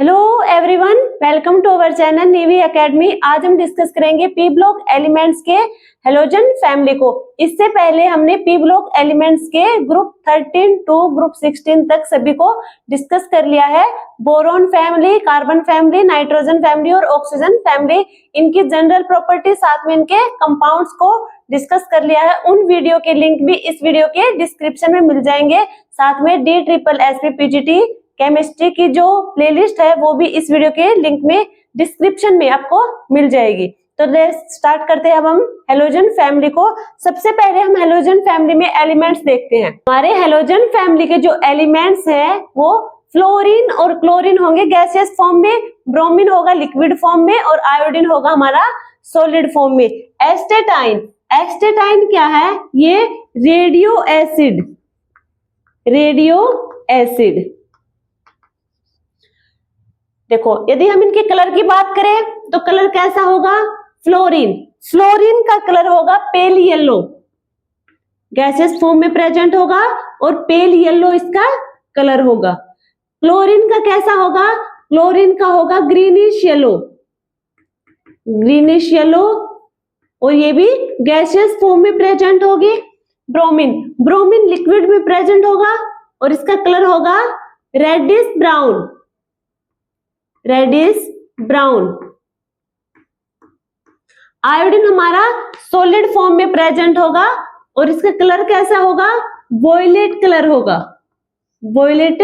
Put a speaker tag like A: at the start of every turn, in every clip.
A: Hello everyone, welcome to our channel navy academy. आज हम discuss करेंगे पी ब्लॉक एलिमेंट्स के हेलोजन फैमिली को। इससे पहले हमने पी ब्लॉक एलिमेंट्स के ग्रुप 13 टू ग्रुप 16 तक सभी को डिस्कस कर लिया है। Boron family, carbon family, nitrogen family और ऑक्सीजन फैमिली, इनकी जनरल प्रॉपर्टी साथ में इनके कंपाउंड्स को डिस्कस कर लिया है। उन वीडियो के लिंक भी इस वीडियो के डिस्क्रिप्शन में मिल जाएंगे। साथ में DSSS PGT केमिस्ट्री की जो प्लेलिस्ट है वो भी इस वीडियो के लिंक में डिस्क्रिप्शन में आपको मिल जाएगी। तो स्टार्ट करते हैं अब हम हेलोजन फैमिली को। सबसे पहले हम हेलोजन फैमिली में एलिमेंट्स देखते हैं। हमारे हेलोजन फैमिली के जो एलिमेंट्स हैं वो फ्लोरीन और क्लोरीन होंगे गैसियस फॉर्म में, ब्रोमीन होगा लिक्विड फॉर्म में और आयोडीन होगा हमारा सॉलिड फॉर्म में। एस्टेटाइन, एस्टेटाइन क्या है? ये रेडियो एसिड, रेडियो एसिड। देखो, यदि हम इनके कलर की बात करें तो कलर कैसा होगा? फ्लोरीन, फ्लोरीन का कलर होगा पेल येलो, गैसियस फॉर्म में प्रेजेंट होगा और पेल येलो इसका कलर होगा। क्लोरीन का कैसा होगा? क्लोरीन का होगा ग्रीनिश येलो, ग्रीनिश येलो और ये भी गैसियस फॉर्म में प्रेजेंट होगी। ब्रोमीन, ब्रोमीन लिक्विड में प्रेजेंट होगा और इसका कलर होगा reddish brown, reddish brown. Iodine हमारा सॉलिड फॉर्म में प्रेजेंट होगा और इसका कलर कैसा होगा? वॉयलेट कलर होगा, वॉयलेट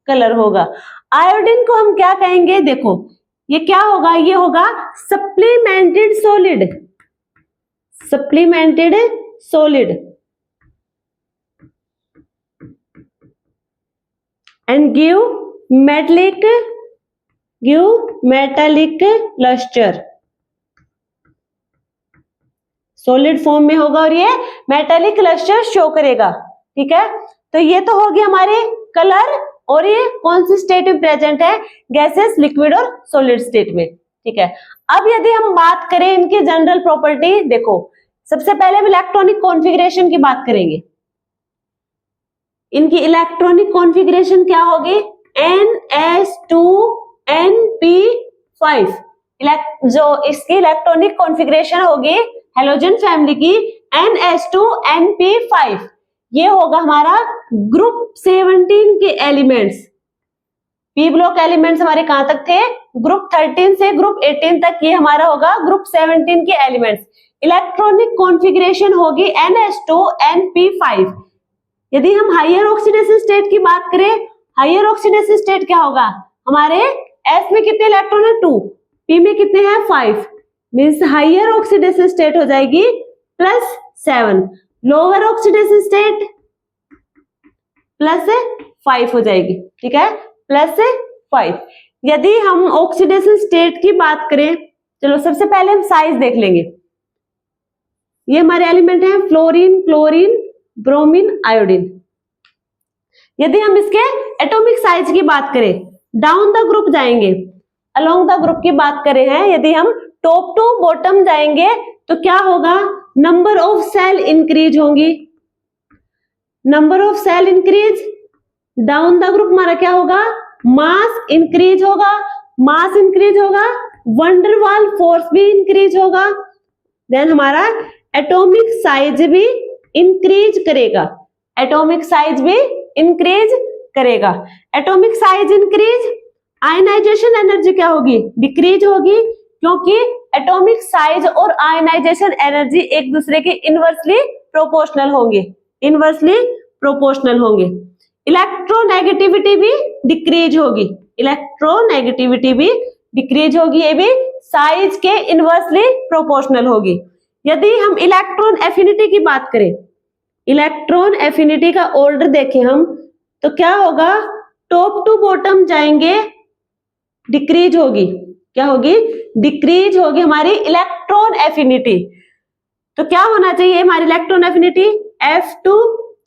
A: कलर होगा। आयोडीन को हम क्या कहेंगे? देखो, ये क्या होगा? ये होगा supplemented solid, supplemented solid and give metallic lustre, solid form में होगा और ये मेटालिक लस्टर शो करेगा। ठीक है, तो ये तो होगी हमारे कलर और ये कौन सी स्टेट में प्रेजेंट है? गैसेस, लिक्विड और सॉलिड स्टेट में। ठीक है, अब यदि हम बात करें इनकी जनरल प्रॉपर्टी, देखो सबसे पहले हम इलेक्ट्रॉनिक कॉन्फ़िगरेशन की बात करेंगे। इनकी इलेक्ट्रॉनिक कॉन्फ़िगरेशन क्या होगी? NS2Np5, जो इसकी इलेक्ट्रॉनिक कॉन्फ़िगरेशन होगी हेलोजन फैमिली की NS2Np5। ये होगा हमारा ग्रुप 17 के एलिमेंट्स। पी ब्लॉक एलिमेंट्स हमारे कहां तक थे? ग्रुप 13 से ग्रुप 18 तक। ये हमारा होगा ग्रुप 17 के एलिमेंट्स। इलेक्ट्रॉनिक कॉन्फ़िगरेशन होगी NS2Np5। यदि हम हायर ऑक्सीडेशन स्टेट की बात करें, हायर ऑक्सीडेशन स्टेट क्या होगा? हमारे S में कितने इलेक्ट्रॉन है? 2, P में कितने हैं? 5, मीन्स हायर ऑक्सीडेशन स्टेट हो जाएगी +7, लोअर ऑक्सीडेशन स्टेट +5 हो जाएगी। ठीक है, +5। यदि हम ऑक्सीडेशन स्टेट की बात करें, चलो सबसे पहले हम साइज देख लेंगे। ये हमारे एलिमेंट हैं फ्लोरीन, क्लोरीन, ब्रोमीन, आयोडीन। यदि हम इसके एटॉमिक साइज की बात करें, डाउन द ग्रुप जाएंगे, अलोंग द ग्रुप की बात करें हैं, यदि हम टॉप टू बॉटम जाएंगे तो क्या होगा? नंबर ऑफ सेल इंक्रीज होंगी, number of shell increase. Down the group हमारा क्या होगा? मास इंक्रीज होगा, मास इंक्रीज होगा, वंडरवाल फोर्स भी इंक्रीज होगा। देन हमारा एटॉमिक साइज भी इंक्रीज करेगा, एटॉमिक साइज भी इंक्रीज करेगा। Atomic size increase, ionisation energy क्या होगी? डिक्रीज होगी, क्योंकि एटॉमिक साइज और आयनाइजेशन एनर्जी एक दूसरे के इनवर्सली प्रोपोर्शनल होंगे, इनवर्सली प्रोपोर्शनल होंगे। इलेक्ट्रोनेगेटिविटी भी डिक्रीज होगी, इलेक्ट्रोनेगेटिविटी भी डिक्रीज होगी, ये भी साइज के इनवर्सली प्रोपोर्शनल होगी। यदि हम इलेक्ट्रॉन एफिनिटी की बात करें, इलेक्ट्रॉन एफिनिटी का ऑर्डर देखें हम, तो क्या होगा? टॉप टू बॉटम जाएंगे, डिक्रीज होगी। क्या होगी? डिक्रीज होगी हमारी इलेक्ट्रॉन एफिनिटी। तो क्या होना चाहिए हमारी इलेक्ट्रॉन एफिनिटी? F2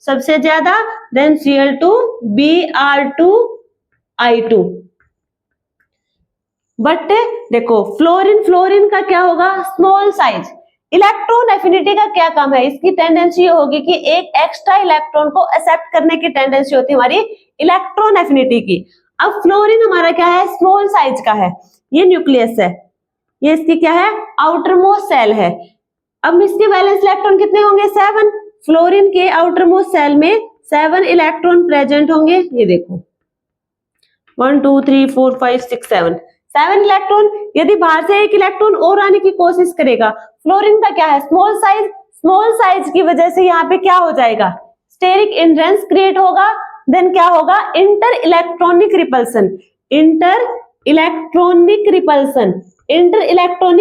A: सबसे ज्यादा, then Cl2, Br2, I2। But देखो फ्लोरीन, फ्लोरीन का क्या होगा? Small size. इलेक्ट्रॉन एफिनिटी का क्या काम है? इसकी टेंडेंसी ये होगी कि एक एक्स्ट्रा इलेक्ट्रॉन को एक्सेप्ट करने की टेंडेंसी होती है हमारी इलेक्ट्रॉन एफिनिटी की। अब फ्लोरीन हमारा क्या है, स्मॉल साइज का है, ये न्यूक्लियस है, ये इसकी क्या है, आउटर मोस्ट सेल है। अब इसके वैलेंस इलेक्ट्रॉन कितने होंगे, 7। फ्लोरीन के आउटर मोस्ट सेल में 7 इलेक्ट्रॉन प्रेजेंट होंगे, ये देखो 1 2 3 4 5 6 7 इलेक्ट्रॉन। यदि बाहर से एक इलेक्ट्रॉन और आने की कोशिश करेगा, फ्लोरीन का क्या है, स्मॉल साइज की वजह से यहाँ पे क्या हो जाएगा, स्टेरिक हिंड्रेंस क्रिएट होगा। देन क्या होगा, इंटर इलेक्ट्रॉनिक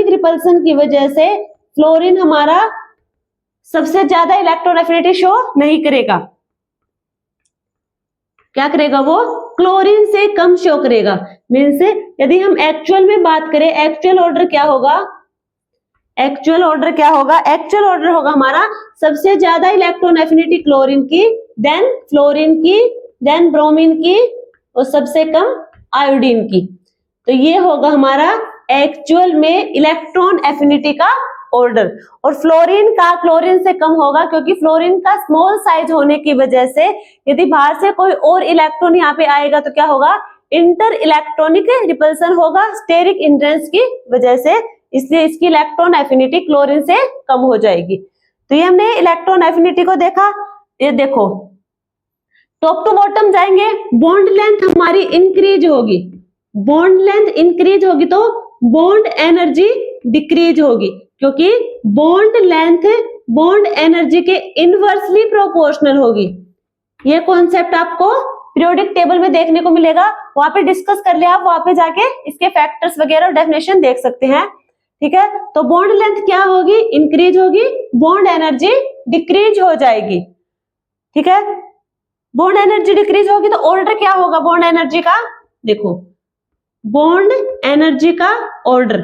A: रिपल्सन की वजह से फ्लोरीन हमारा सबसे ज्यादा इलेक्ट्रॉन एफिनिटी शो नहीं करेगा, क्या करेगा, वो क्लोरीन से कम शो करेगा। मीन्स यदि हम एक्चुअल में बात करें, एक्चुअल ऑर्डर क्या होगा, एक्चुअल ऑर्डर होगा हमारा सबसे ज्यादा इलेक्ट्रॉन एफिनिटी क्लोरीन की, देन फ्लोरीन की, देन ब्रोमीन की और सबसे कम आयोडीन की। तो ये होगा हमारा एक्चुअल में इलेक्ट्रॉन एफिनिटी का ऑर्डर। और फ्लोरीन का क्लोरीन से कम होगा क्योंकि फ्लोरीन का स्मॉल साइज होने की वजह से यदि बाहर से कोई और इलेक्ट्रॉन यहाँ पे आएगा तो क्या होगा, इंटर इलेक्ट्रॉनिक रिपल्सन होगा स्टेरिक हिंड्रेंस की वजह से, इसलिए इसकी इलेक्ट्रॉन एफिनिटी क्लोरीन से कम हो जाएगी। तो ये हमने इलेक्ट्रॉन एफिनिटी को देखा। ये देखो टॉप टू बॉटम जाएंगे, बॉन्ड लेंथ हमारी इंक्रीज होगी, बॉन्ड लेंथ इंक्रीज होगी तो बॉन्ड एनर्जी डिक्रीज होगी, क्योंकि बॉन्ड लेंथ बॉन्ड एनर्जी के इनवर्सली प्रोपोर्शनल होगी। ये कॉन्सेप्ट आपको पीरियोडिक टेबल में देखने को मिलेगा, वहां पे डिस्कस कर लिया, आप वहां पे जाके इसके फैक्टर्स वगैरह और डेफिनेशन देख सकते हैं। ठीक है, तो बॉन्ड लेंथ क्या होगी, इंक्रीज होगी, बॉन्ड एनर्जी डिक्रीज हो जाएगी। ठीक है, बॉन्ड एनर्जी डिक्रीज होगी तो ऑर्डर क्या होगा बॉन्ड एनर्जी का, देखो बॉन्ड एनर्जी का order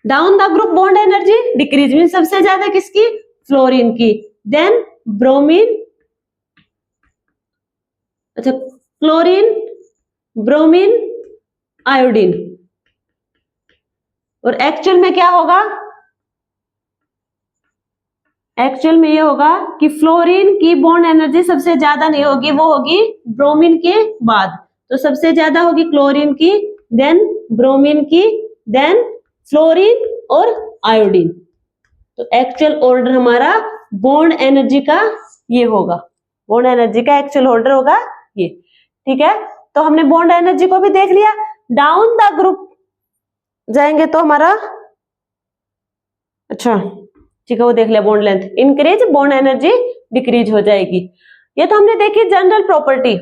A: down the group bond energy decrease mean सबसे ज्यादा किसकी, फ्लोरीन की, देन ब्रोमीन, अच्छा क्लोरीन, ब्रोमीन, आयोडीन। और एक्चुअल में क्या होगा, एक्चुअल में ये होगा कि फ्लोरीन की बॉन्ड एनर्जी सबसे ज्यादा नहीं होगी, वो होगी ब्रोमीन के बाद। तो सबसे ज्यादा होगी क्लोरीन की, देन ब्रोमीन की, देन फ्लोरीन और आयोडीन। तो एक्चुअल ऑर्डर हमारा बॉन्ड एनर्जी का ये होगा, बॉन्ड एनर्जी का एक्चुअल ऑर्डर होगा ये। ठीक है, तो हमने बॉन्ड एनर्जी को भी देख लिया। डाउन द ग्रुप जाएंगे तो हमारा, अच्छा ठीक है वो देख लिया, bond length increase, bond energy decrease हो जाएगी। ये तो हमने देखी जनरल प्रॉपर्टी।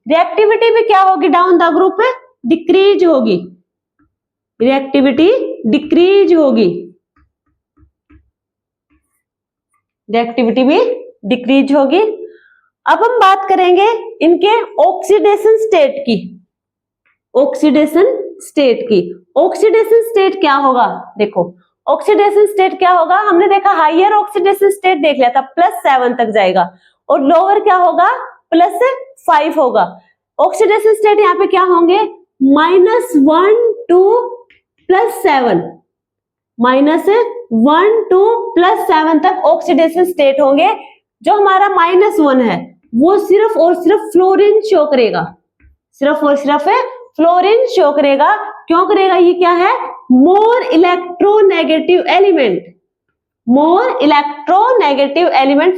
A: रिएक्टिविटी भी क्या होगी, डाउन द ग्रुप डिक्रीज होगी, रिएक्टिविटी डिक्रीज होगी, रिएक्टिविटी भी डिक्रीज होगी। अब हम बात करेंगे इनके ऑक्सीडेशन स्टेट की, ऑक्सीडेशन स्टेट क्या होगा, देखो ऑक्सीडेशन स्टेट क्या होगा, हमने देखा हाइयर ऑक्सीडेशन स्टेट देख लिया था +7 तक जाएगा और लोअर क्या होगा +5 होगा। ऑक्सीडेशन स्टेट यहाँ पे क्या होंगे, -1 to +7, -1 to +7 तक ऑक्सीडेशन स्टेट होंगे। जो हमारा -1 है वो सिर्फ और सिर्फ फ्लोरीन शो करेगा, सिर्फ और सिर्फ फ्लोरीन शो करेगा। क्यों करेगा, ये क्या है, मोर इलेक्ट्रोनेगेटिव एलिमेंट,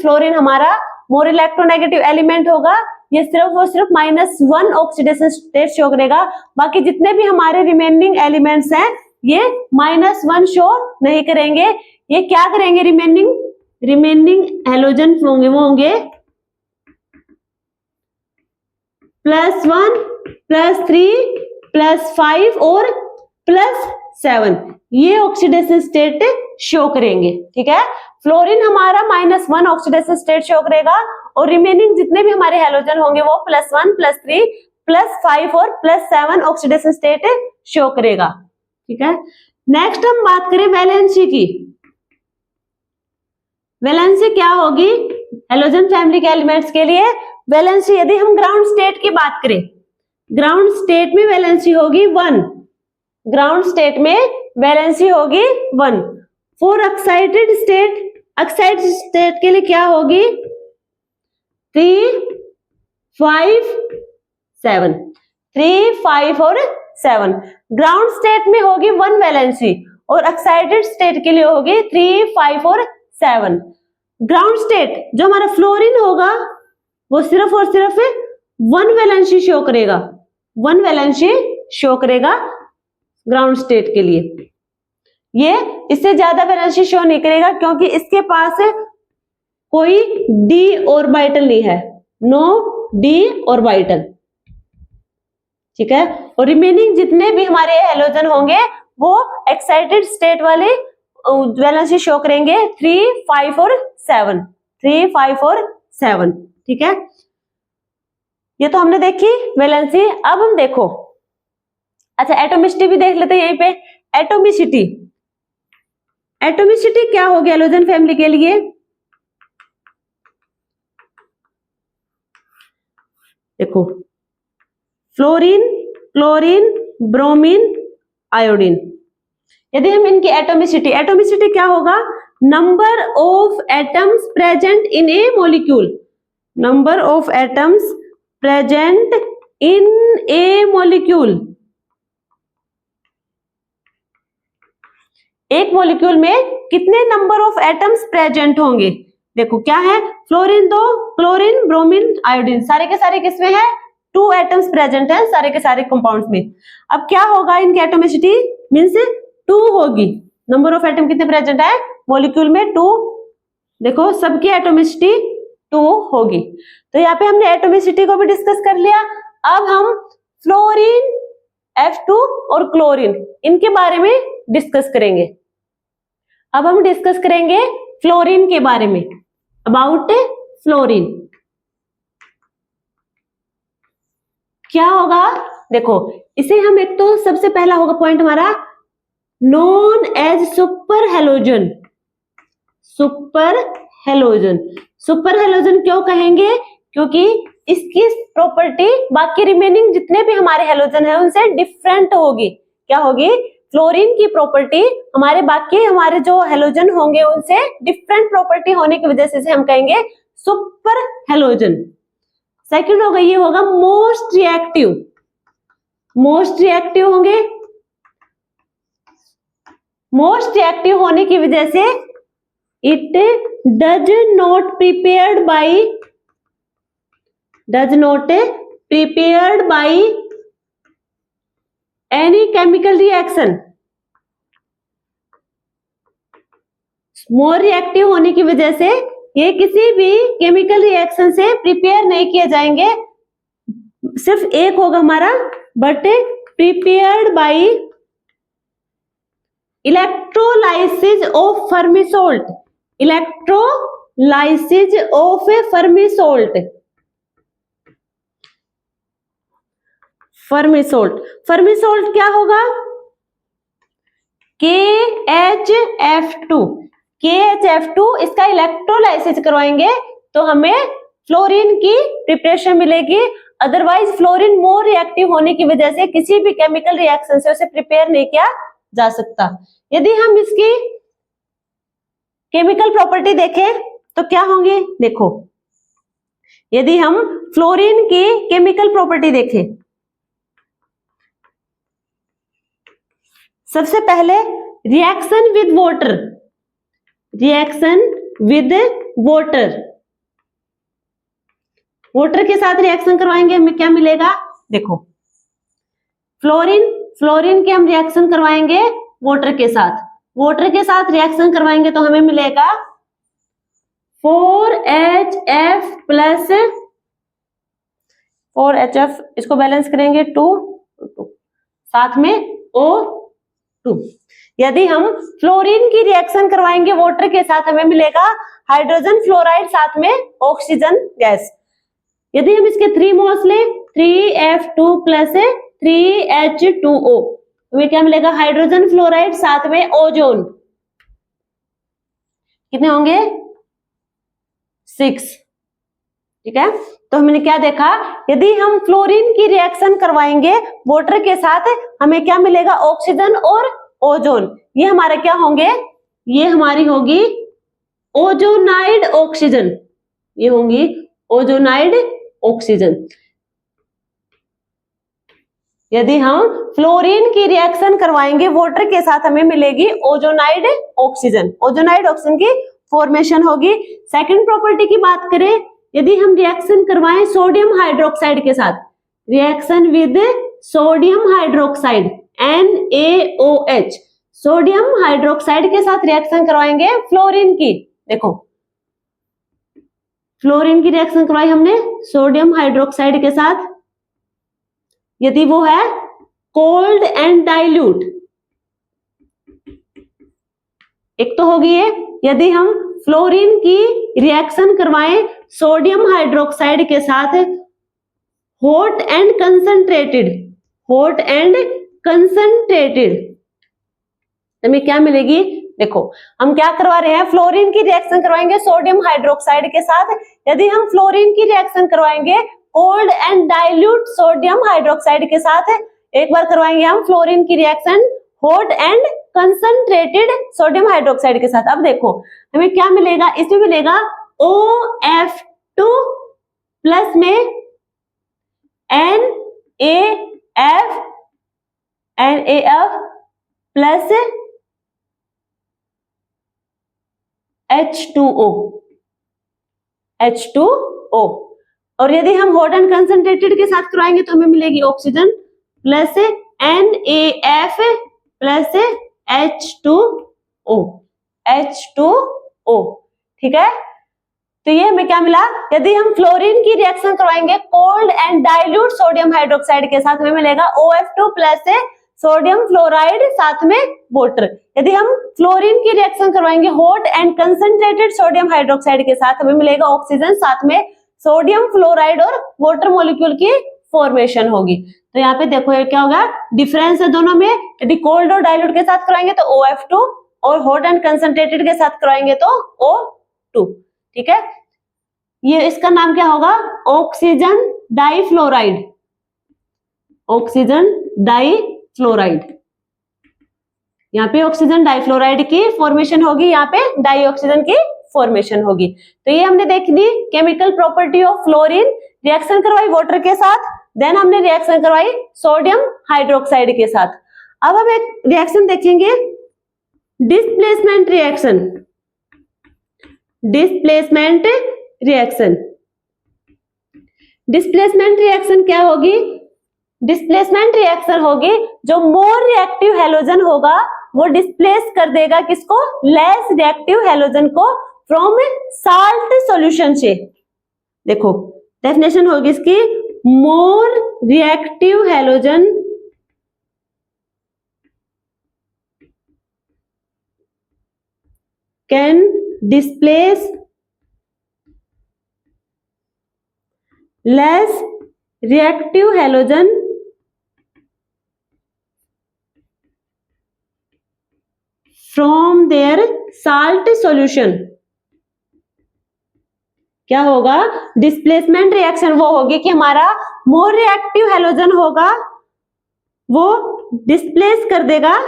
A: फ्लोरीन हमारा मोर इलेक्ट्रोनेगेटिव एलिमेंट होगा। ये सिर्फ और सिर्फ -1 ऑक्सीडेशन स्टेट शो करेगा, बाकी जितने भी हमारे रिमेनिंग एलिमेंट्स हैं ये -1 शो नहीं करेंगे। ये क्या करेंगे, रिमेनिंग हैलोजन होंगे वो होंगे +1, +3, +5 और +7, ये ऑक्सीडेशन स्टेट शो करेंगे। ठीक है, फ्लोरीन हमारा -1 ऑक्सीडेशन स्टेट शो करेगा और रिमेनिंग जितने भी हमारे हैलोजन होंगे वो +1, +3, +5 और +7 ऑक्सीडेशन स्टेट शो करेगा। ठीक है, नेक्स्ट हम बात करें वैलेंसी की। वैलेंसी क्या होगी हैलोजन फैमिली के एलिमेंट्स के लिए, वैलेंसी यदि हम ग्राउंड स्टेट की बात करें, ग्राउंड स्टेट में वैलेंसी होगी 1, ग्राउंड स्टेट में वैलेंसी होगी 1। फॉर एक्साइटेड स्टेट के लिए क्या होगी 3, 5 7, 3 5 और 7। ग्राउंड स्टेट में होगी 1 वैलेंसी और एक्साइटेड स्टेट के लिए होगी 3 5 और 7। ग्राउंड स्टेट जो हमारा फ्लोरीन होगा वो सिर्फ और सिर्फ 1 वैलेंसी शो करेगा, 1 वैलेंसी शो करेगा ग्राउंड स्टेट के लिए। ये इससे ज्यादा वैलेंसी शो नहीं करेगा क्योंकि इसके पास कोई डी ऑर्बिटल नहीं है, नो डी ऑर्बिटल, ठीक है। और रिमेनिंग जितने भी हमारे हैलोजन होंगे वो एक्साइटेड स्टेट वाले वैलेंसी शो करेंगे 3 5 और 7, 3 5 और 7, ठीक है। ये तो हमने देखी वैलेंसी। अब हम देखो, अच्छा एटोमिसिटी भी देख लेते हैं यहीं पे। एटोमिसिटी, एटोमिसिटी क्या होगी हैलोजन फैमिली के लिए? देखो फ्लोरीन, क्लोरीन, ब्रोमीन, आयोडीन। यदि हम इनकी एटोमिसिटी, एटोमिसिटी क्या होगा? Number of atoms present in A molecule, number of atoms present in A molecule. एक मॉलिक्यूल में कितने नंबर ऑफ एटम्स प्रेजेंट होंगे? देखो क्या है, फ्लोरीन 2, क्लोरीन, ब्रोमीन, आयोडीन, सारे के सारे किसमें है? 2 एटम्स प्रेजेंट है सारे के सारे कंपाउंड्स में। अब क्या होगा इनकी एटोमिसिटी? मींस 2 होगी। नंबर ऑफ एटम कितने प्रेजेंट है मॉलिक्यूल में? 2। देखो सबकी एटोमिसिटी 2 होगी। तो यहाँ पे हमने एटोमिसिटी को भी डिस्कस कर लिया। अब हम फ्लोरीन, F2 और क्लोरीन इनके बारे में डिस्कस करेंगे। अब हम डिस्कस करेंगे फ्लोरीन के बारे में, अबाउट फ्लोरीन। क्या होगा? देखो इसे हम एक तो सबसे पहला होगा पॉइंट हमारा known as super halogen. Super halogen, super halogen क्यों कहेंगे? क्योंकि इसकी प्रॉपर्टी बाकी रिमेनिंग जितने भी हमारे हैलोजन है उनसे डिफरेंट होगी। क्या होगी? फ्लोरीन की प्रॉपर्टी हमारे जो हैलोजन होंगे उनसे डिफरेंट प्रॉपर्टी होने की वजह से हम कहेंगे सुपर हैलोजन। सेकंड होगा, ये होगा मोस्ट रिएक्टिव। मोस्ट रिएक्टिव होंगे, मोस्ट रिएक्टिव होने की वजह से it does not prepared by any chemical reaction. More reactive होने की वजह से ये किसी भी केमिकल रिएक्शन से प्रिपेयर नहीं किए जाएंगे। सिर्फ एक होगा हमारा, but prepared by electrolysis of Fremy's salt. Electrolysis of Fremy's salt. Fremy's salt, Fremy's salt क्या होगा? KHF2। KHF2 इसका इलेक्ट्रोलाइसिस करवाएंगे तो हमें फ्लोरीन की प्रिपरेशन मिलेगी। अदरवाइज फ्लोरीन मोर रिएक्टिव होने की वजह से किसी भी केमिकल रिएक्शन से उसे प्रिपेयर नहीं किया जा सकता। यदि हम इसकी केमिकल प्रॉपर्टी देखें तो क्या होंगे? देखो यदि हम फ्लोरीन की केमिकल प्रॉपर्टी देखें, सबसे पहले reaction with water, reaction with water, water के साथ रिएक्शन करवाएंगे हमें क्या मिलेगा? देखो फ्लोरीन के हम रिएक्शन करवाएंगे वाटर के साथ, वाटर के साथ रिएक्शन करवाएंगे तो हमें मिलेगा 4HF प्लस 4HF, इसको बैलेंस करेंगे 2 साथ में O2। यदि हम फ्लोरीन की रिएक्शन करवाएंगे वाटर के साथ हमें मिलेगा हाइड्रोजन फ्लोराइड साथ में ऑक्सीजन गैस। यदि हम इसके 3 मोल्स लें 3F2 प्लस 3H2O, हमें क्या मिलेगा? हाइड्रोजन फ्लोराइड साथ में ओजोन। कितने होंगे? 6, ठीक है। तो हमने क्या देखा? यदि हम फ्लोरीन की रिएक्शन करवाएंगे वाटर के साथ हमें क्या मिलेगा? ऑक्सीजन और ओजोन। ये हमारे क्या होंगे? ये हमारी होगी ओजोनाइड ऑक्सीजन, ये होंगी ओजोनाइड ऑक्सीजन। यदि हम फ्लोरीन की रिएक्शन करवाएंगे वाटर के साथ हमें मिलेगी ओजोनाइड ऑक्सीजन। ओजोनाइड ऑक्सीजन की फॉर्मेशन होगी। सेकंड प्रॉपर्टी की बात करें, यदि हम रिएक्शन करवाएं सोडियम हाइड्रोक्साइड के साथ, reaction with sodium hydroxide NaOH, sodium hydroxide के साथ रिएक्शन करवाएंगे फ्लोरीन की। देखो फ्लोरीन की रिएक्शन करवाई हमने सोडियम हाइड्रोक्साइड के साथ, यदि वो है कोल्ड एंड डाइल्यूट, एक तो होगी ये। यदि हम फ्लोरीन की रिएक्शन करवाएं सोडियम हाइड्रोक्साइड के साथ hot and concentrated, hot and concentrated, हमें क्या मिलेगी? देखो हम क्या करवा रहे हैं, फ्लोरीन की रिएक्शन करवाएंगे सोडियम हाइड्रोक्साइड के साथ। यदि हम फ्लोरीन की रिएक्शन करवाएंगे cold and dilute sodium hydroxide के साथ, एक बार करवाएंगे हम फ्लोरीन की reaction hot and concentrated sodium hydroxide के साथ। अब देखो हमें क्या मिलेगा, इसमें मिलेगा OF2 प्लस में NaF प्लस H2O। और यदि हम हॉट एंड कंसंट्रेटेड के साथ करवाएंगे तो हमें मिलेगी oxygen plus NaF plus H2O। ठीक है, तो ये हमें क्या मिला, यदि हम फ्लोरीन की रिएक्शन करवाएंगे cold and dilute sodium hydroxide के साथ, हमें मिलेगा OF2 प्लस सोडियम फ्लोराइड साथ में वाटर। यदि हम फ्लोरीन की रिएक्शन करवाएंगे hot and concentrated sodium hydroxide के साथ, हमें मिलेगा ऑक्सीजन साथ में सोडियम फ्लोराइड और वाटर मॉलिक्यूल की फॉर्मेशन होगी। तो यहाँ पे देखो ये क्या होगा, डिफरेंस है दोनों में। यदि कोल्ड और डाइल्यूट के साथ करवाएंगे तो OF2 और हॉट एंड कंसंट्रेटेड के साथ करवाएंगे तो O2। ठीक है, ये इसका नाम क्या होगा, ऑक्सीजन डाइफ्लोराइड, ऑक्सीजन डाइफ्लोराइड। यहाँ पे ऑक्सीजन डाइफ्लोराइड की फॉर्मेशन होगी, यहाँ पे डाइऑक्सीजन की फॉर्मेशन होगी। तो ये हमने देख ली chemical property of fluorine. Reaction करवाई वाटर के साथ, देन हमने रिएक्शन करवाई सोडियम हाइड्रोक्साइड के साथ। अब हम एक रिएक्शन देखेंगे displacement reaction. Displacement reaction, displacement reaction क्या होगी? डिस्प्लेसमेंट रिएक्शन होगी जो मोर रिएक्टिव हैलोजन होगा वो डिस्प्लेस कर देगा किसको, लेस रिएक्टिव हैलोजन को फ्रॉम साल्ट सॉल्यूशन से। देखो डेफिनेशन होगी इसकी, more reactive halogen can displace less reactive halogen from their salt solution. क्या होगा, डिस्प्लेसमेंट रिएक्शन वो होगी कि हमारा मोर रिएक्टिव हैलोजन होगा वो डिस्प्लेस कर देगा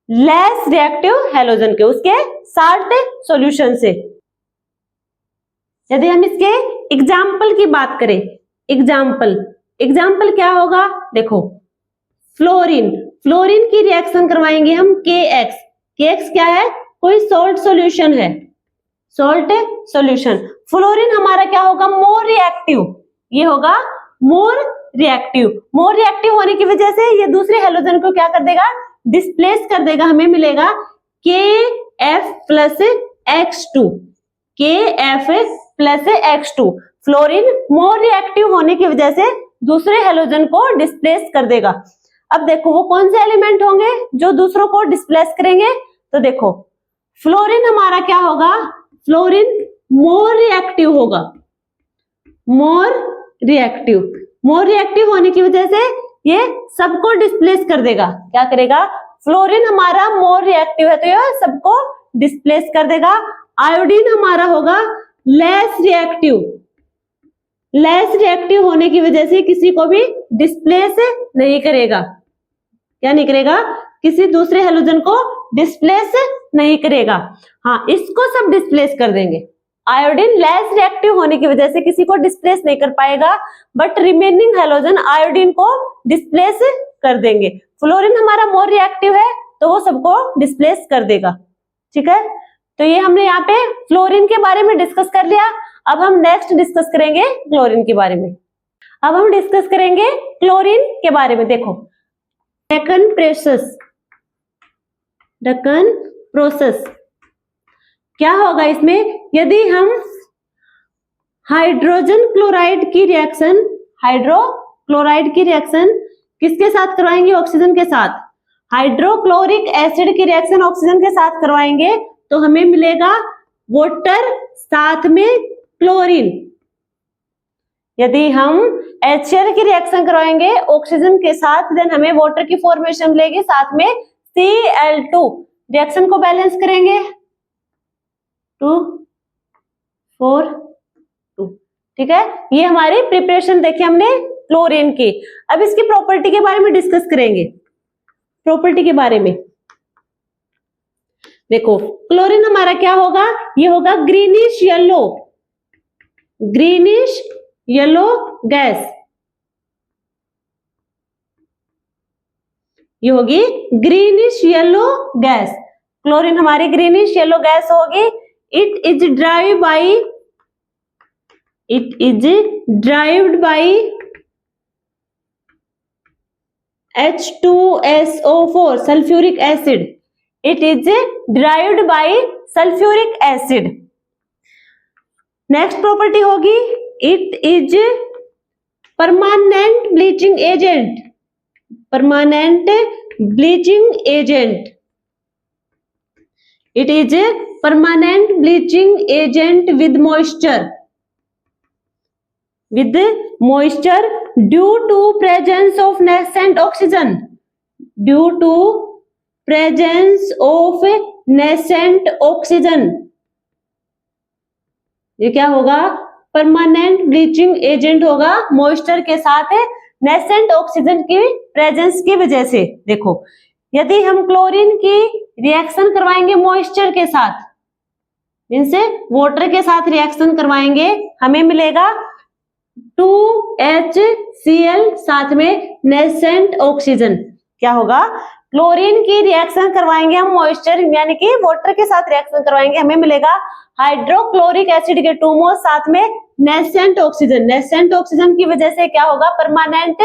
A: लेस रिएक्टिव हैलोजन के उसके साल्ट सॉल्यूशन से। यदि हम इसके एग्जाम्पल की बात करें, एग्जाम्पल क्या होगा, देखो फ्लोरीन, फ्लोरीन की रिएक्शन करवाएंगे हम KX। KX क्या है, कोई सॉल्ट सॉल्यूशन है, सॉल्ट सॉल्यूशन। फ्लोरीन हमारा क्या होगा, मोर रिएक्टिव, ये होगा मोर रिएक्टिव। मोर रिएक्टिव होने की वजह से ये दूसरे हैलोजन को क्या कर देगा, डिस्प्लेस कर देगा। हमें मिलेगा KF plus X2, KF plus X2। Fluorine more reactive होने की वजह से दूसरे हैलोजन को डिस्प्लेस कर देगा। अब देखो वो कौन से एलिमेंट होंगे जो दूसरों को डिस्प्लेस करेंगे, तो देखो फ्लोरीन हमारा क्या होगा, फ्लोरीन मोर रिएक्टिव होगा, मोर रिएक्टिव होने की वजह से ये सबको डिस्प्लेस कर देगा। क्या करेगा, फ्लोरीन हमारा मोर रिएक्टिव है तो ये सबको डिस्प्लेस कर देगा। आयोडीन हमारा होगा लेस रिएक्टिव होने की वजह से किसी को भी डिस्प्लेस नहीं करेगा। क्या नहीं करेगा, किसी दूसरे हैलोजन को डिस्प्लेस नहीं करेगा। हाँ, इसको सब डिस्प्लेस कर देंगे, आयोडीन लेस रिएक्टिव होने की वजह से किसी को डिस्प्लेस नहीं कर पाएगा, बट रिमेनिंग हैलोजन आयोडीन को डिस्प्लेस कर देंगे। फ्लोरीन हमारा मोर रिएक्टिव है तो वो सबको डिस्प्लेस कर देगा। ठीक है, तो ये हमने यहाँ पे फ्लोरीन के बारे में डिस्कस कर लिया। अब हम नेक्स्ट डिस्कस करेंगे क्लोरीन के बारे में। अब हम डिस्कस करेंगे क्लोरीन के बारे में। देखो, डेक्कन प्रोसेस क्या होगा इसमें, यदि हम हाइड्रोजन क्लोराइड की रिएक्शन किसके साथ करवाएंगे, ऑक्सीजन के साथ, हाइड्रोक्लोरिक एसिड की रिएक्शन ऑक्सीजन के साथ करवाएंगे तो हमें मिलेगा वाटर साथ में क्लोरीन। यदि हम HCl की रिएक्शन करवाएंगे ऑक्सीजन के साथ, देन हमें वाटर की फॉर्मेशन मिलेगी, साथ में Cl2। रिएक्शन को बैलेंस करेंगे 2 4 2। ठीक है, ये हमारी प्रिपरेशन देखी हमने क्लोरीन की। अब इसकी प्रॉपर्टी के बारे में डिस्कस करेंगे। प्रॉपर्टी के बारे में देखो, क्लोरीन हमारा क्या होगा, ये होगा ग्रीनिश येलो गैस। ये होगी ग्रीनिश येलो गैस। क्लोरीन हमारी ग्रीनिश येलो गैस होगी। It is derived by H2SO4 sulphuric acid. It is derived by sulfuric acid. Next property होगी, it is permanent bleaching agent। It is permanent bleaching agent with moisture due to presence of nascent oxygen। ये क्या होगा, permanent bleaching agent होगा, moisture के साथ nascent oxygen की presence की वजह से। देखो, यदि हम क्लोरीन की रिएक्शन करवाएंगे मॉइस्चर के साथ, इनसे वाटर के साथ रिएक्शन करवाएंगे, हमें मिलेगा 2HCl साथ में नेसेंट ऑक्सीजन। क्या होगा, क्लोरीन की रिएक्शन करवाएंगे हम मॉइस्चर यानी कि वाटर के साथ रिएक्शन करवाएंगे, हमें मिलेगा हाइड्रोक्लोरिक एसिड के 2 मोल साथ में नेसेंट ऑक्सीजन की वजह से क्या होगा, परमानेंट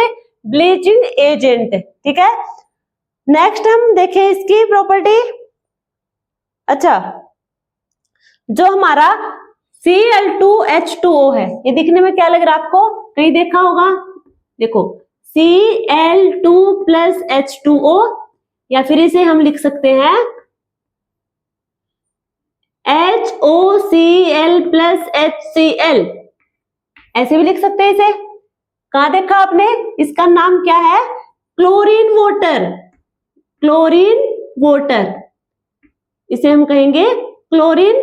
A: ब्लीचिंग एजेंट। ठीक है, नेक्स्ट हम देखें इसकी प्रॉपर्टी। अच्छा, जो हमारा Cl2H2O है, ये दिखने में क्या लग रहा है आपको, कहीं देखा होगा। देखो, Cl2 प्लस H2O, या फिर इसे हम लिख सकते हैं HOCl प्लस HCl, ऐसे भी लिख सकते हैं इसे। कहां देखा आपने, इसका नाम क्या है, क्लोरीन वाटर। इसे हम कहेंगे क्लोरीन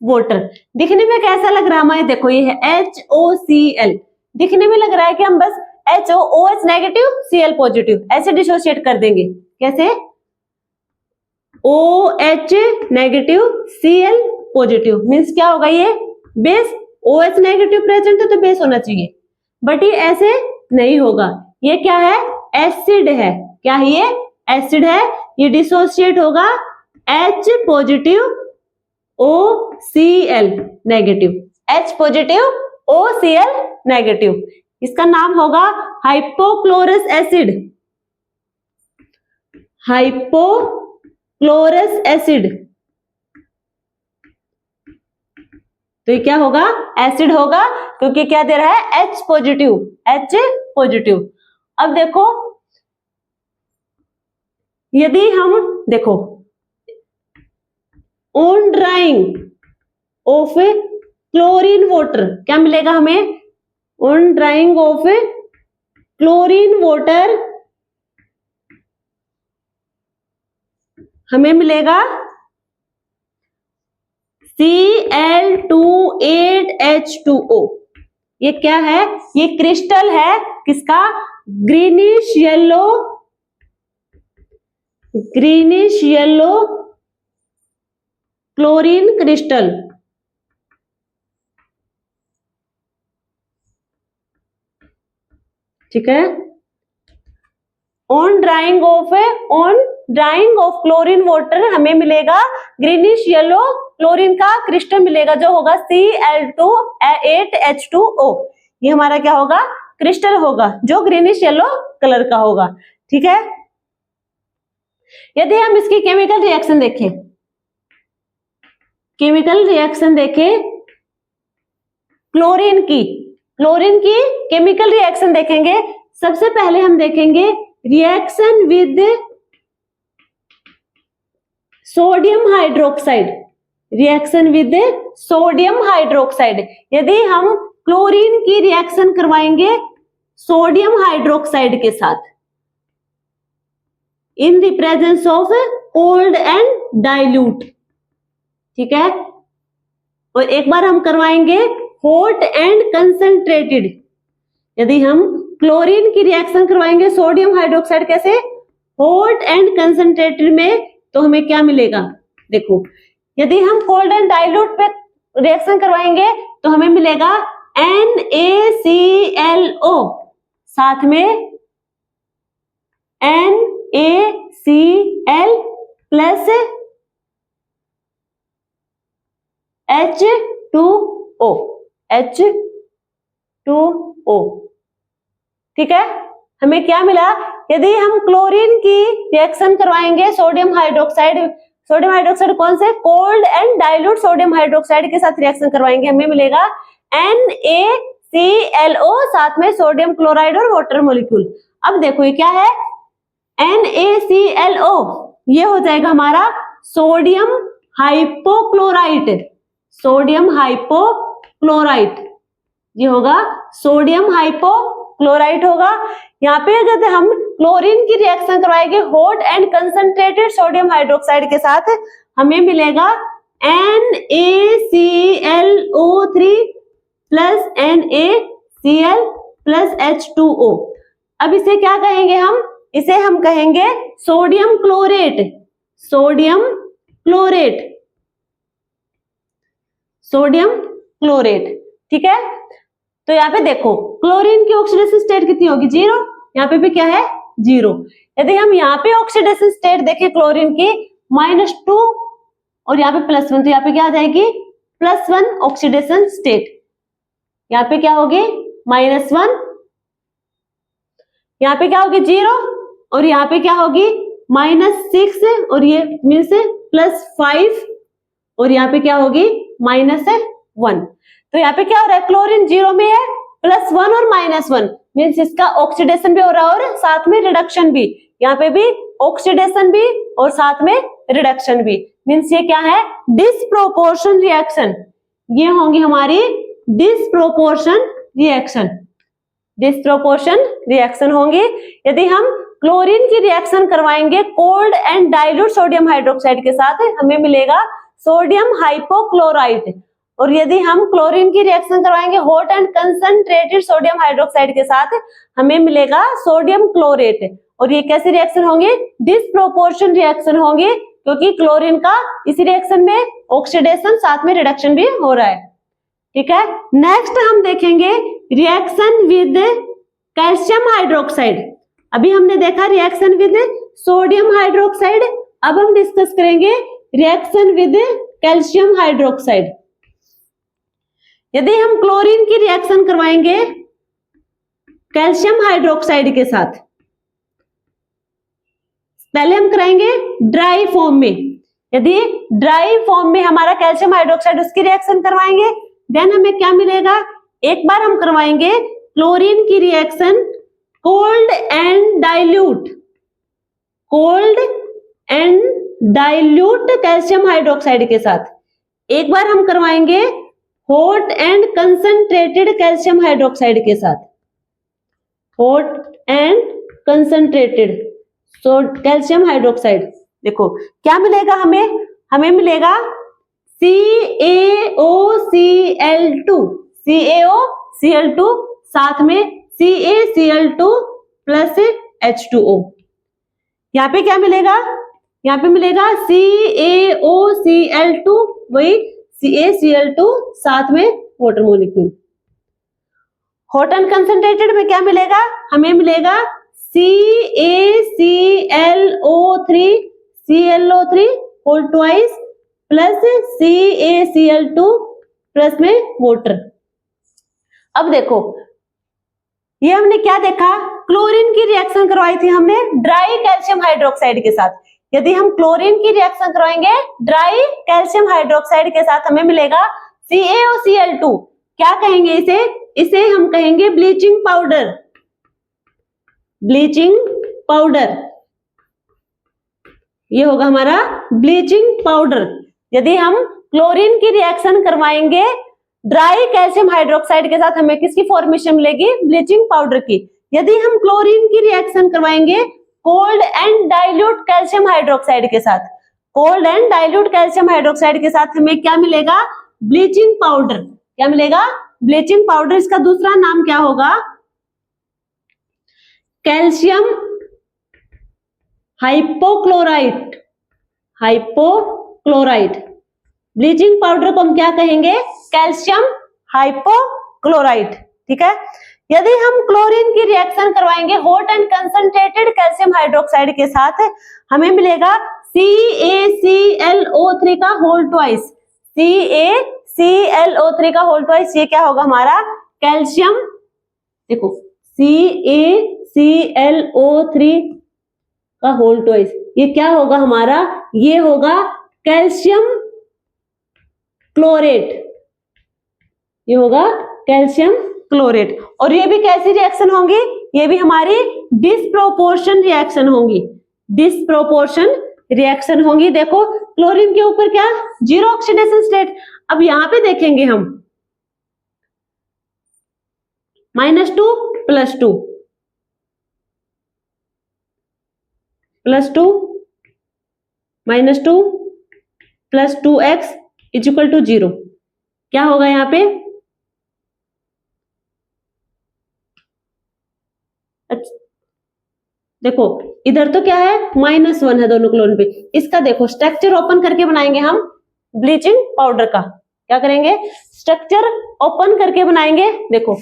A: वाटर। दिखने में कैसा लग रहा है हमारे, देखो ये है HOCl, दिखने में लग रहा है कि हम बस OH नेगेटिव Cl पॉजिटिव ऐसे डिसोशिएट कर देंगे। कैसे, OH negative Cl positive means क्या होगा, ये बेस, OH नेगेटिव प्रेजेंट है तो बेस होना चाहिए, बट ये ऐसे नहीं होगा। ये क्या है, एसिड है। क्या है, ये एसिड है। ये डिसोशिएट होगा H positive OCl negative, H positive OCl negative. इसका नाम होगा हाइपोक्लोरस एसिड। तो ये क्या होगा, एसिड होगा, क्योंकि क्या दे रहा है, H पॉजिटिव। अब देखो, यदि हम देखो on drying of chlorine water, क्या मिलेगा हमें, on drying of chlorine water हमें मिलेगा Cl28H2O। ये क्या है, ये क्रिस्टल है किसका, ग्रीनिश येलो क्लोरीन क्रिस्टल। ठीक है। On drying of chlorine water हमें मिलेगा ग्रीनिश येलो क्लोरीन का क्रिस्टल मिलेगा, जो होगा Cl2 8H2O। ये हमारा क्या होगा, क्रिस्टल होगा, जो ग्रीनिश येलो कलर का होगा। ठीक है। यदि हम इसकी केमिकल रिएक्शन देखें, क्लोरीन की केमिकल रिएक्शन देखेंगे। सबसे पहले हम देखेंगे रिएक्शन विद सोडियम हाइड्रोक्साइड। यदि हम क्लोरीन की रिएक्शन करवाएंगे सोडियम हाइड्रोक्साइड के साथ in the presence of cold and dilute, ठीक है। और एक बार हम करवाएंगे हॉट एंड कंसंट्रेटेड। यदि हम क्लोरीन की रिएक्शन करवाएंगे सोडियम हाइड्रोक्साइड कैसे, हॉट एंड कंसंट्रेटेड में, तो हमें क्या मिलेगा, देखो। यदि हम कोल्ड एंड डाइल्यूट पे रिएक्शन करवाएंगे तो हमें मिलेगा NaClO, साथ में NaCl प्लस H2O, ठीक है। हमें क्या मिला, यदि हम क्लोरीन की रिएक्शन करवाएंगे सोडियम हाइड्रोक्साइड कौन से, cold and dilute sodium hydroxide के साथ रिएक्शन करवाएंगे, हमें मिलेगा NaClO, साथ में सोडियम क्लोराइड और वाटर मॉलिक्यूल। अब देखो ये क्या है, NaClO, ये हो जाएगा हमारा सोडियम हाइपोक्लोराइट, ये होगा सोडियम हाइपोक्लोराइट होगा। यहाँ पे अगर हम क्लोरीन की रिएक्शन करवाएंगे hot and concentrated sodium hydroxide के साथ, हमें मिलेगा NaClO3 plus NaCl plus H2O। अब इसे क्या कहेंगे हम, इसे हम कहेंगे सोडियम क्लोरेट, ठीक है। तो यहाँ पे देखो क्लोरीन की ऑक्सीडेशन स्टेट कितनी होगी, 0। यहाँ पे भी क्या है, 0। यदि हम यहाँ पे ऑक्सीडेशन स्टेट देखें क्लोरीन की -2 और यहाँ पे +1, तो यहाँ पे क्या आ जाएगी, +1 ऑक्सीडेशन स्टेट। यहाँ पे क्या होगी, -1, यहाँ पे क्या होगी 0, और यहाँ पे क्या होगी -6, और ये मीन्स +5, और यहाँ पे क्या होगी -1। तो यहाँ पे क्या हो रहा है, क्लोरीन 0 में है, +1 और -1 मीन्स इसका ऑक्सीडेशन भी हो रहा है और साथ में रिडक्शन भी। यहाँ पे भी ऑक्सीडेशन भी और साथ में रिडक्शन भी, मीन्स ये क्या है, डिसप्रोपोर्शन रिएक्शन। ये होंगी हमारी डिसप्रोपोर्शन रिएक्शन होंगी। यदि हम क्लोरीन की रिएक्शन करवाएंगे cold and dilute sodium hydroxide के साथ, हमें मिलेगा सोडियम हाइपोक्लोराइट। और यदि हम क्लोरीन की रिएक्शन करवाएंगे hot and concentrated sodium hydroxide के साथ, हमें मिलेगा सोडियम क्लोरेट। और ये कैसी रिएक्शन होंगे, डिसप्रोपोर्शन रिएक्शन होंगे, क्योंकि क्लोरीन का इसी रिएक्शन में ऑक्सीडेशन साथ में रिडक्शन भी हो रहा है, ठीक है। नेक्स्ट हम देखेंगे रिएक्शन विद कैल्शियम हाइड्रोक्साइड। अभी हमने देखा रिएक्शन विद सोडियम हाइड्रोक्साइड, अब हम डिस्कस करेंगे रिएक्शन विद कैल्शियम हाइड्रोक्साइड। यदि हम क्लोरीन की रिएक्शन करवाएंगे कैल्शियम हाइड्रोक्साइड के साथ, पहले हम कराएंगे ड्राई फॉर्म में। यदि ड्राई फॉर्म में हमारा कैल्शियम हाइड्रोक्साइड उसकी रिएक्शन करवाएंगे, देन हमें क्या मिलेगा, एक बार हम करवाएंगे क्लोरीन की reaction cold and dilute calcium hydroxide के साथ, एक बार हम करवाएंगे hot and concentrated calcium hydroxide के साथ, hot and concentrated calcium hydroxide. देखो क्या मिलेगा हमें मिलेगा CaOCl2 साथ में CaCl2 प्लस H2O। यहाँ पे क्या मिलेगा, यहाँ पे मिलेगा CaOCl2, वही CaCl2 साथ में water molecule. Hot and concentrated में क्या मिलेगा, हमें मिलेगा CaClO3 ClO3 whole twice plus CaCl2 plus में वाटर। अब देखो ये हमने क्या देखा, क्लोरीन की रिएक्शन करवाई थी हमने ड्राई कैल्शियम हाइड्रोक्साइड के साथ। यदि हम क्लोरीन की रिएक्शन करवाएंगे ड्राई कैल्शियम हाइड्रोक्साइड के साथ हमें मिलेगा CaOCl2। क्या कहेंगे इसे, इसे हम कहेंगे ब्लीचिंग पाउडर, ब्लीचिंग पाउडर। ये होगा हमारा ब्लीचिंग पाउडर। यदि हम क्लोरीन की रिएक्शन करवाएंगे ड्राई कैल्शियम हाइड्रोक्साइड के साथ हमें किसकी फॉर्मेशन मिलेगी, ब्लीचिंग पाउडर की। यदि हम क्लोरीन की रिएक्शन करवाएंगे cold and dilute calcium hydroxide के साथ, cold and dilute calcium hydroxide के साथ हमें क्या मिलेगा, ब्लीचिंग पाउडर। क्या मिलेगा, ब्लीचिंग पाउडर। इसका दूसरा नाम क्या होगा, calcium hypochlorite, hypochlorite. Bleaching powder को हम क्या कहेंगे, कैल्शियम हाइपोक्लोराइट। ठीक है। यदि हम क्लोरीन की रिएक्शन करवाएंगे hot and concentrated calcium hydroxide के साथ हमें मिलेगा CaClO3 का होल ट्वाइस, CaClO3 का होल ट्वाइस। ये क्या होगा हमारा कैल्शियम, देखो CaClO3 का होल ट्वाइस, ये क्या होगा हमारा, ये होगा कैल्शियम क्लोरेट, ये होगा कैल्शियम क्लोरेट। और ये भी कैसी रिएक्शन होंगी, ये भी हमारी डिस्प्रोपोर्शन रिएक्शन होंगी, डिस्प्रोपोर्शन रिएक्शन होंगी। देखो क्लोरीन के ऊपर क्या, जीरो ऑक्सीडेशन स्टेट। अब यहां पे देखेंगे हम -2 +2 +2 -2 + 2x = 0। क्या होगा यहाँ पे, देखो इधर तो क्या है -1 है दोनों क्लोरीन पे। इसका देखो स्ट्रक्चर ओपन करके बनाएंगे हम ब्लीचिंग पाउडर का। क्या करेंगे, स्ट्रक्चर ओपन करके बनाएंगे। देखो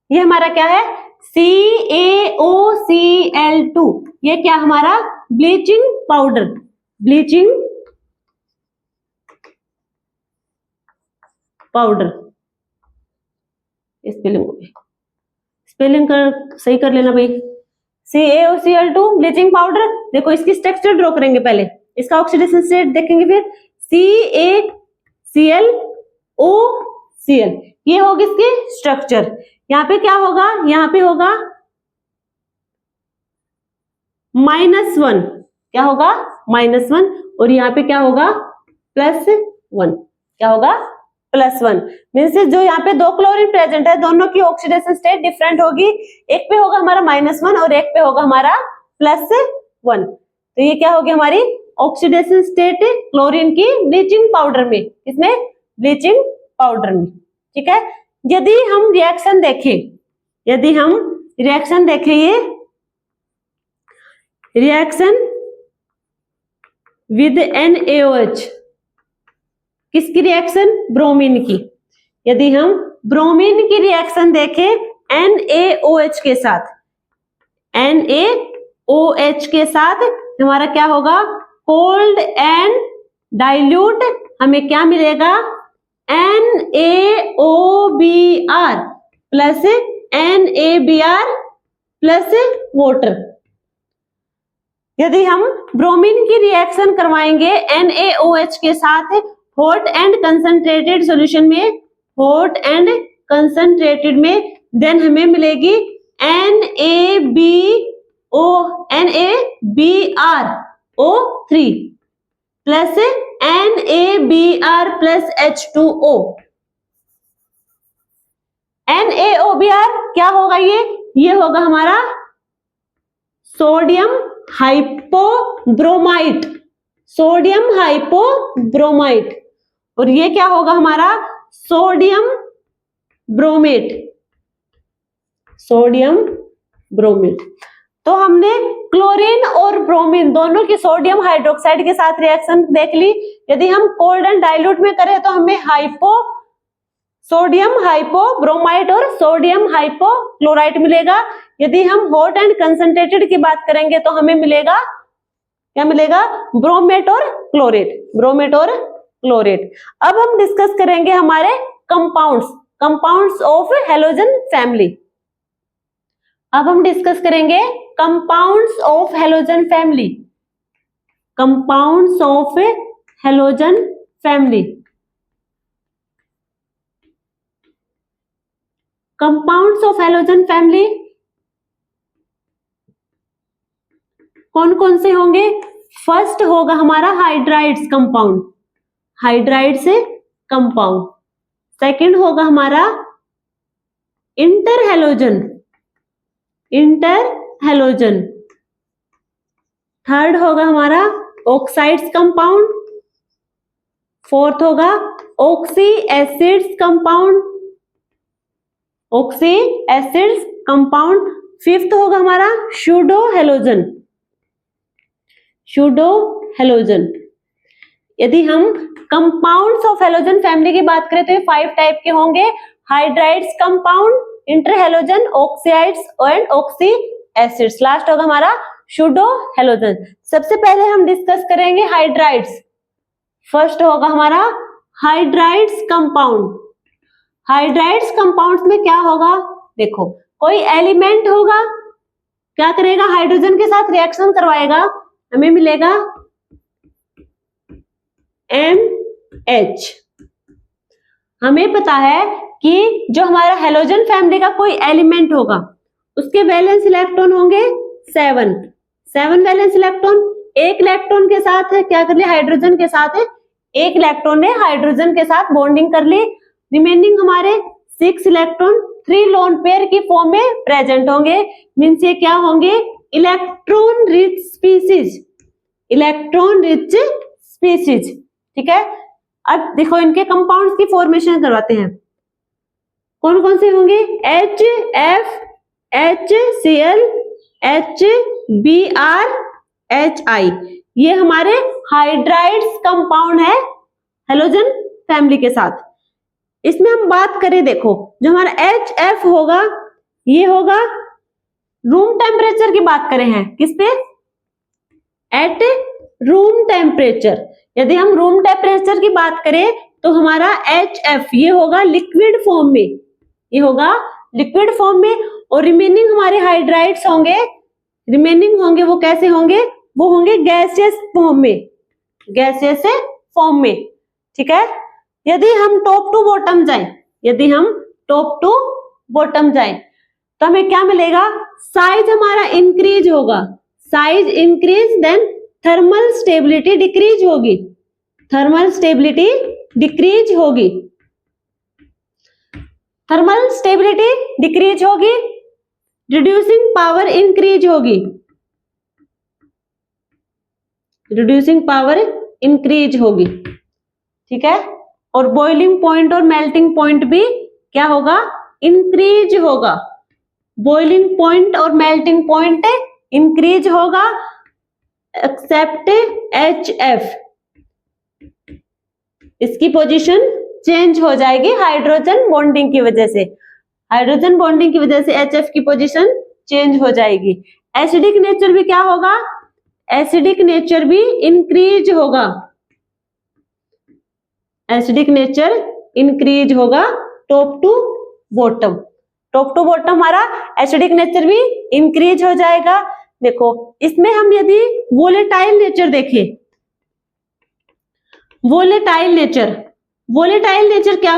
A: ये हमारा क्या है, CaOCl2। ये क्या हमारा bleaching powder, bleaching powder. Spelling कर सही कर लेना भाई, CaOCl2 ब्लीचिंग पाउडर। देखो इसकी स्ट्रक्चर ड्रॉ करेंगे पहले, इसका ऑक्सीडेशन स्टेट देखेंगे, फिर CaClOCl, ये होगी इसकी स्ट्रक्चर। यहाँ पे क्या होगा, यहाँ पे होगा -1, क्या होगा -1, और यहाँ पे क्या होगा +1, क्या होगा +1। मीन्स जो यहाँ पे दो क्लोरीन प्रेजेंट है दोनों की ऑक्सीडेशन स्टेट डिफरेंट होगी, एक पे होगा हमारा -1 और एक पे होगा हमारा +1। तो ये क्या होगी हमारी ऑक्सीडेशन स्टेट क्लोरीन की ब्लीचिंग पाउडर में, इसमें ब्लीचिंग पाउडर में। ठीक है। यदि हम रिएक्शन देखें, यदि हम रिएक्शन देखें, ये रिएक्शन विद NaOH, किसकी रिएक्शन, ब्रोमीन की। यदि हम ब्रोमीन की रिएक्शन देखें NaOH के साथ, NaOH के साथ हमारा क्या होगा, कोल्ड एंड डाइल्यूट, हमें क्या मिलेगा, NaOBr plus NaBr plus water. यदि हम ब्रोमीन की रिएक्शन करवाएंगे NaOH के साथ हॉट एंड कंसंट्रेटेड सॉल्यूशन में, हॉट एंड कंसंट्रेटेड में, देन हमें मिलेगी NaBrO3 plus NaBr plus H2O। NaOBr क्या होगा, ये होगा हमारा सोडियम हाइपोब्रोमाइट, सोडियम हाइपोब्रोमाइट। और ये क्या होगा हमारा सोडियम ब्रोमेट, सोडियम ब्रोमेट। तो हमने क्लोरीन और ब्रोमीन दोनों की सोडियम हाइड्रोक्साइड के साथ रिएक्शन देख ली। यदि हम कोल्ड एंड डाइल्यूट में करें तो हमें सोडियम हाइपोब्रोमाइड और सोडियम हाइपोक्लोराइड मिलेगा। यदि हम हॉट एंड कंसंट्रेटेड की बात करेंगे तो हमें मिलेगा, क्या मिलेगा, ब्रोमेट और क्लोरेट। अब हम डिस्कस करेंगे हमारे कंपाउंड्स ऑफ हैलोजन फैमिली। अब हम डिस्कस करेंगे compounds of halogen family. Compounds of halogen family. Compounds of halogen family कौन कौन से होंगे? फर्स्ट होगा हमारा hydrides compound, hydrides compound. Second होगा हमारा इंटरहैलोजन, थर्ड होगा हमारा ऑक्साइड्स कंपाउंड। फोर्थ होगा ऑक्सी एसिड्स कंपाउंड। फिफ्थ होगा हमारा सूडो हैलोजन। यदि हम कंपाउंड्स ऑफ हैलोजन फैमिली की बात करें तो ये 5 टाइप के होंगे: hydrides compound, interhalogen, oxides and oxy acids. Last होगा हमारा सूडो हैलोजन। सबसे पहले हम डिस्कस करेंगे हाइड्राइड्स। फर्स्ट होगा हमारा हाइड्राइड्स कंपाउंड। हाइड्राइड्स कंपाउंड्स में क्या होगा? देखो, कोई एलिमेंट होगा, क्या करेगा, हाइड्रोजन के साथ रिएक्शन करवाएगा, हमें मिलेगा MH। हमें पता है कि जो हमारा हैलोजन फैमिली का कोई एलिमेंट होगा उसके वैलेंस इलेक्ट्रॉन होंगे 7 वैलेंस इलेक्ट्रॉन। एक इलेक्ट्रॉन के साथ है, क्या कर लिया, हाइड्रोजन के साथ है, एक इलेक्ट्रॉन ने हाइड्रोजन के साथ बॉन्डिंग कर ली। रिमेनिंग हमारे 6 इलेक्ट्रॉन 3 लोन पेयर की फॉर्म में प्रेजेंट होंगे। मींस ये क्या होंगे, इलेक्ट्रॉन रिच स्पीसीज। ठीक है, अब देखो इनके कंपाउंड्स की फॉर्मेशन करवाते हैं। कौन कौन से होंगे? HF, HCl, HBr, HI। ये हमारे हाइड्राइड्स कंपाउंड है हैलोजन फैमिली के साथ। इसमें हम बात करें, देखो जो हमारा HF होगा, ये होगा रूम टेम्परेचर की बात करें हैं, किस पे, एट रूम टेम्परेचर। यदि हम रूम टेम्परेचर की बात करें तो हमारा HF ये होगा लिक्विड फॉर्म में, ये होगा लिक्विड फॉर्म में। और रिमेनिंग हमारे हाइड्राइड्स होंगे, वो कैसे होंगे, वो होंगे गैसियस फॉर्म में, ठीक है। यदि हम टॉप टू बॉटम जाएं तो हमें क्या मिलेगा, साइज हमारा इंक्रीज होगा, देन थर्मल स्टेबिलिटी डिक्रीज होगी, रिड्यूसिंग पावर इंक्रीज होगी, ठीक है। और बॉइलिंग पॉइंट और मेल्टिंग पॉइंट भी क्या होगा, इंक्रीज होगा। बॉइलिंग पॉइंट और मेल्टिंग पॉइंट इंक्रीज होगा एक्सेप्ट HF, इसकी पोजीशन चेंज हो जाएगी हाइड्रोजन बॉन्डिंग की वजह से। HF की पोजीशन चेंज हो जाएगी। एसिडिक नेचर भी क्या होगा, एसिडिक नेचर भी इंक्रीज होगा टॉप टू बॉटम हमारा एसिडिक नेचर भी इंक्रीज हो जाएगा। देखो इसमें हम यदि वोलेटाइल नेचर देखें, वोलेटाइल नेचर क्या